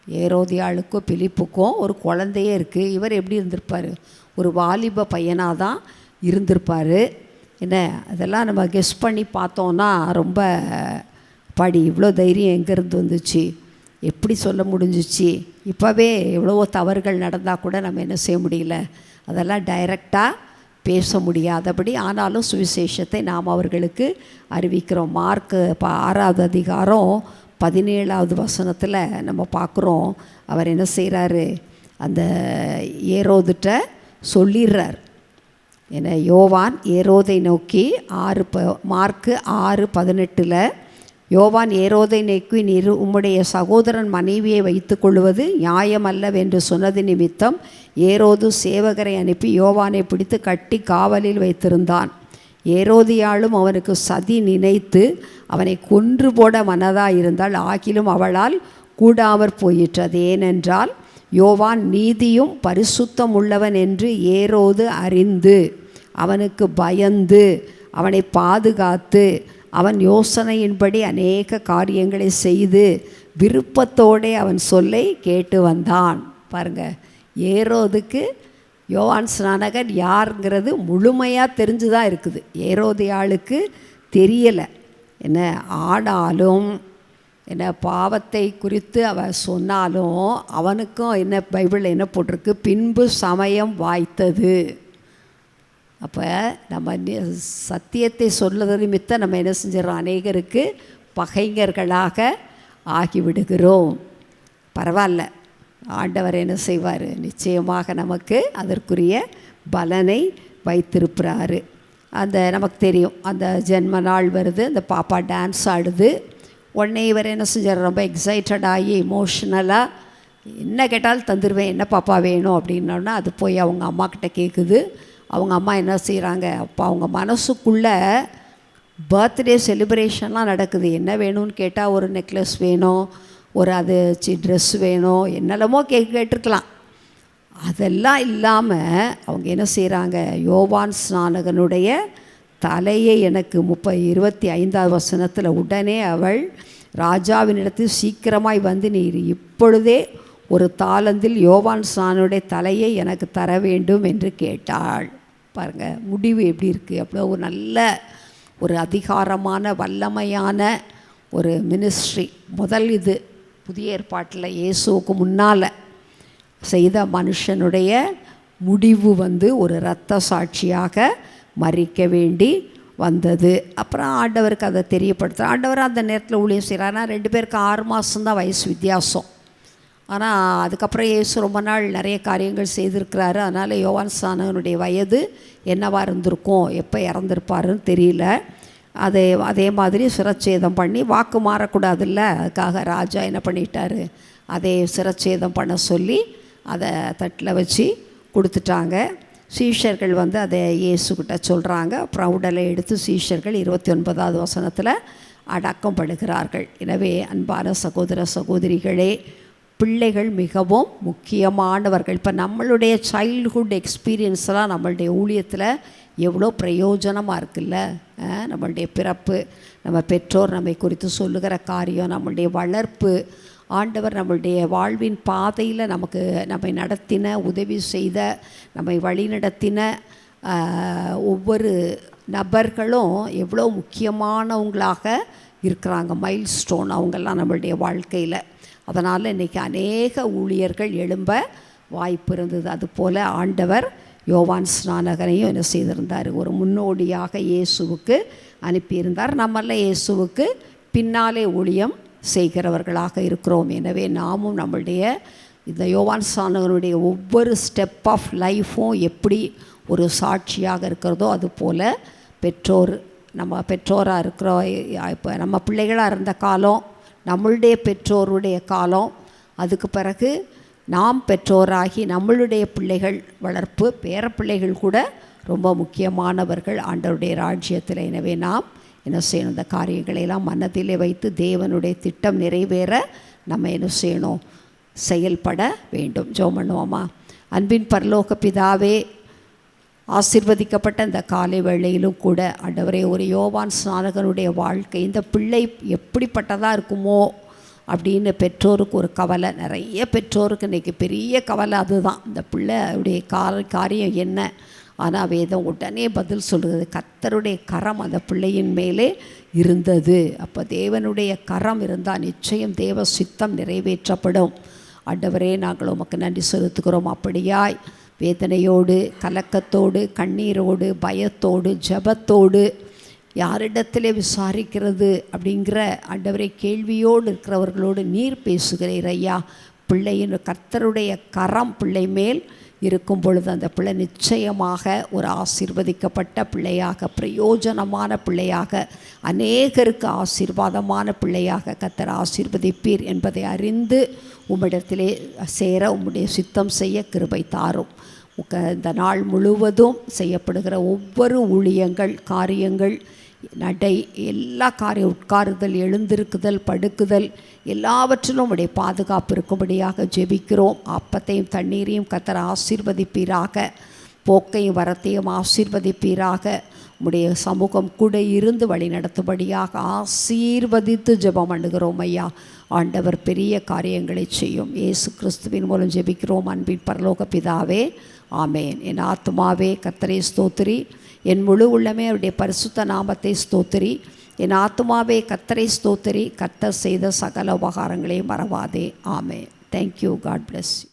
ஏரோதியாளுக்கும் பிலிப்புக்கும் ஒரு குழந்தையே இருக்குது. இவர் எப்படி இருந்திருப்பார், ஒரு வாலிப பையனாக தான் இருந்திருப்பார். என்ன, அதெல்லாம் நம்ம கெஸ் பண்ணி பார்த்தோன்னா ரொம்ப இவ்வளோ தைரியம் எங்கேருந்து வந்துச்சு, எப்படி சொல்ல முடிஞ்சிச்சு. இப்போவே எவ்வளவோ தவறுகள் நடந்தால் கூட நம்ம என்ன செய்ய முடியல, அதெல்லாம் டைரெக்டாக பேச முடியாதபடி. ஆனாலும் சுவிசேஷத்தை நாம் அவர்களுக்கு அறிவிக்கிறோம். மார்க் 6வது அதிகாரம் 17வது வசனத்தில் நம்ம பார்க்குறோம். அவர் என்ன செய்கிறாரு, அந்த ஏரோதுட்ட சொல்லிடுறார். ஏன்னா யோவான் ஏரோதை நோக்கி மார்க்கு 6:18 யோவான் ஏரோதை நோக்கி, நீர் உம்முடைய சகோதரன் மனைவியை வைத்து கொள்வது நியாயமல்லவென்று சொன்னது நிமித்தம் ஏரோது சேவகரை அனுப்பி யோவானை பிடித்து கட்டி காவலில் வைத்திருந்தான். ஏரோதியாளும் அவனுக்கு சதி நினைத்து அவனை கொன்று போட மனதாக இருந்தால், ஆகிலும் அவளால் கூடாமற் போயிற்றது. ஏனென்றால் யோவான் நீதியும் பரிசுத்தம் உள்ளவன் என்று ஏரோது அறிந்து அவனுக்கு பயந்து அவனை பாதுகாத்து அவன் யோசனையின்படி அநேக காரியங்களை செய்து விருப்பத்தோடே அவன் சொல்லை கேட்டு வந்தான். பாருங்கள், ஏரோதுக்கு யோவான் ஸ்நானகர் யாருங்கிறது முழுமையாக தெரிஞ்சு தான் இருக்குது. ஏரோதியாளுக்கு தெரியலை. என்ன ஆனாலும் என்ன பாவத்தை குறித்து அவன் சொன்னாலும் அவனுக்கும் என்ன பைபிளில் என்ன போட்டிருக்கு, பின்பு சமயம் வாய்த்தது. அப்போ நம்ம சத்தியத்தை சொல்லுறது நிமித்தம் நம்ம என்ன செஞ்சிடறோம், அநேகருக்கு பகைஞர்களாக ஆகிவிடுகிறோம். பரவாயில்ல, ஆண்டவர் என்ன செய்வார், நிச்சயமாக நமக்கு அதற்குரிய பலனை வைத்திருக்கிறாரு. அந்த நமக்கு தெரியும், அந்த ஜென்ம நாள் வருது, அந்த பாப்பா டான்ஸ் ஆடுது. உடனே இவர் என்ன செஞ்சார், ரொம்ப எக்ஸைட்டடாகி எமோஷ்னலாக என்ன கேட்டாலும் தந்துடுவேன், என்ன பாப்பா வேணும் அப்படின்னோன்னா அது போய் அவங்க அம்மாக்கிட்ட கேட்குது. அவங்க அம்மா என்ன செய்கிறாங்க, அப்போ அவங்க மனசுக்குள்ளே பர்த்டே செலிப்ரேஷன்லாம் நடக்குது. என்ன வேணும்னு கேட்டால் ஒரு நெக்லஸ் வேணும், ஒரு அது ட்ரெஸ் வேணும், என்னெல்லாமோ கேட்டிருக்கலாம். அதெல்லாம் இல்லாமல் அவங்க என்ன செய்கிறாங்க, யோவான் ஸ்நானகனுடைய தலையை எனக்கு 25வது வசனத்தில், உடனே அவள் ராஜாவினிடத்தில் சீக்கிரமாய் வந்து நீர் இப்பொழுதே ஒரு தாளந்தில் யோவான் ஸ்நானனுடைய தலையை எனக்கு தர வேண்டும் என்று கேட்டாள். பாருங்கள் முடிவு எப்படி இருக்குது. அவ்வளோ ஒரு நல்ல ஒரு அதிகாரமான வல்லமையான ஒரு மினிஸ்ட்ரி. முதல் இது புதிய ஏற்பாட்டில் இயேசுவுக்கு முன்னால் செய்த மனுஷனுடைய முடிவு வந்து ஒரு இரத்த சாட்சியாக மறிக்க வேண்டி வந்தது. அப்புறம் ஆண்டவருக்கு அதை தெரியப்படுத்த ஆண்டவர் அந்த நேரத்தில் ஊழியம் செய்கிறார். ஆனால் 2 பேருக்கு 6 மாதம்தான் வயசு வித்தியாசம். ஆனால் அதுக்கப்புறம் இயேசு ரொம்ப நாள் நிறைய காரியங்கள் செய்திருக்கிறாரு. அதனால் யோவான் ஸ்நானகனுடைய வயது என்னவாக இருந்திருக்கும், எப்போ இறந்துருப்பாருன்னு தெரியல. அதே மாதிரி சிரச்சேதம் பண்ணி, வாக்கு மாறக்கூடாதுல்ல, அதுக்காக ராஜா என்ன பண்ணிட்டாரு, அதை சிரச்சேதம் பண்ண சொல்லி அதை தட்டில் வச்சு கொடுத்துட்டாங்க. சீஷர்கள் வந்து அதை இயேசுக்கிட்ட சொல்கிறாங்க. அப்புறம் உடலை எடுத்து சீஷர்கள் 29வது வசனத்தில் அடக்கம் படுகிறார்கள். எனவே அன்பான சகோதர சகோதரிகளே, பிள்ளைகள் மிகவும் முக்கியமானவர்கள். இப்போ நம்மளுடைய சைல்ட்ஹுட் எக்ஸ்பீரியன்ஸ்லாம் நம்மளுடைய ஊழியத்தில் எவ்வளோ பிரயோஜனமாக இருக்குல்ல. நம்மளுடைய பிறப்பு, நம்ம பெற்றோர் நம்மை குறித்து சொல்லுகிற காரியம், நம்மளுடைய வளர்ப்பு, ஆண்டவர் நம்மளுடைய வாழ்வின் பாதையில் நமக்கு நம்மை நடத்தின, உதவி செய்த, நம்மை வழிநடத்தின ஒவ்வொரு நபர்களும் எவ்வளோ முக்கியமானவங்களாக இருக்கிறாங்க. மைல் ஸ்டோன் அவங்கெல்லாம் நம்மளுடைய வாழ்க்கையில். அதனால் இன்றைக்கி அநேக ஊழியர்கள் எழும்ப வாய்ப்பு இருந்தது. அதுபோல் ஆண்டவர் யோவான் ஸ்நானகனையும் என்ன செய்திருந்தார், ஒரு முன்னோடியாக இயேசுவுக்கு அனுப்பியிருந்தார். நம்மெல்லாம் இயேசுவுக்கு பின்னாலே ஊழியம் செய்கிறவர்களாக இருக்கிறோம். எனவே நாமும் நம்மளுடைய இந்த யோவான் ஸ்நானகனுடைய ஒவ்வொரு ஸ்டெப் ஆஃப் லைஃப்பும் எப்படி ஒரு சாட்சியாக இருக்கிறதோ, அதுபோல் நம்ம பெற்றோராக இருக்கிறோம். இப்போ நம்ம பிள்ளைகளாக இருந்த காலம், நம்மளுடைய பெற்றோருடைய காலம், அதுக்கு பிறகு நாம் பெற்றோராகி நம்மளுடைய பிள்ளைகள் வளர்ப்பு, பேரப்பிள்ளைகள் கூட ரொம்ப முக்கியமானவர்கள் ஆண்டவருடைய ராஜ்யத்தில். எனவே நாம் என்ன செய்யணும், இந்த காரியங்களையெல்லாம் மனதிலே வைத்து தேவனுடைய திட்டம் நிறைவேற நம்ம என்ன செய்யணும், செயல்பட வேண்டும். ஜெபம் பண்ணுவோமா? அன்பின் பரலோக பிதாவே, ஆசீர்வதிக்கப்பட்ட இந்த காலை வேளையிலும் கூட ஆண்டவரே, ஒரு யோவான் ஸ்நானகனுடைய வாழ்க்கை, இந்த பிள்ளை எப்படிப்பட்டதாக இருக்குமோ அப்படின்னு பெற்றோருக்கு ஒரு கவலை. நிறைய பெற்றோருக்கு இன்றைக்கி பெரிய கவலை அதுதான், இந்த பிள்ளையுடைய காரியம் என்ன. ஆனால் வேதம் உடனே பதில் சொல்கிறது, கர்த்தருடைய கரம் அந்த பிள்ளையின் மேலே இருந்தது. அப்போ தேவனுடைய கரம் இருந்தால் நிச்சயம் தேவ சித்தம் நிறைவேற்றப்படும். ஆண்டவரே, நாங்கள் உமக்கு நன்றி செலுத்துகிறோம். அப்படியாய் வேதனையோடு, கலக்கத்தோடு, கண்ணீரோடு, பயத்தோடு, ஜபத்தோடு, யாரிடத்திலே விசாரிக்கிறது அப்படிங்கிற ஆண்டவரே கேள்வியோடு இருக்கிறவர்களோடு நீர் பேசுகிறீர் ஐயா. பிள்ளையின் கர்த்தருடைய கரம் பிள்ளை மேல் இருக்கும் பொழுது அந்த பிள்ளை நிச்சயமாக ஒரு ஆசீர்வதிக்கப்பட்ட பிள்ளையாக, பிரயோஜனமான பிள்ளையாக, அநேகருக்கு ஆசீர்வாதமான பிள்ளையாக கர்த்தர் ஆசீர்வதிப்பீர் என்பதை அறிந்து உம்மிடத்திலே சேர உம்முடைய சித்தம் செய்ய கிருபை தாரும். இந்த நாள் முழுவதும் செய்யப்படுகிற ஒவ்வொரு ஊழியங்கள், காரியங்கள், நடை, எல்லா காரியம், உட்காருதல், எழுந்திருக்குதல், படுக்குதல், எல்லாவற்றிலும் உடைய பாதுகாப்பு இருக்கும்படியாக ஜெபிக்கிறோம். அப்பத்தையும் தண்ணீரையும் கர்த்தர் ஆசீர்வதிப்பீராக, போக்கையும் வரத்தையும் ஆசீர்வதிப்பீராக, உடைய சமூகம் கூட இருந்து வழி நடத்தும்படியாக ஆசீர்வதித்து ஜெபம் பண்ணுகிறோம் ஐயா. ஆண்டவர் பெரிய காரியங்களை செய்யும். இயேசு கிறிஸ்துவின் மூலம் ஜெபிக்கிறோம் அன்பின் பரலோக பிதாவே, ஆமேன். என் ஆத்துமாவே கர்த்தரை ஸ்தோத்திரி, என் முழு உள்ளமே அவருடைய பரிசுத்த நாமத்தை ஸ்தோத்திரி. என் ஆத்துமாவே கர்த்தரை ஸ்தோத்திரி, கர்த்தர் செய்த சகல உபகாரங்களையும் மறவாதே. Amen. Thank you. God bless you.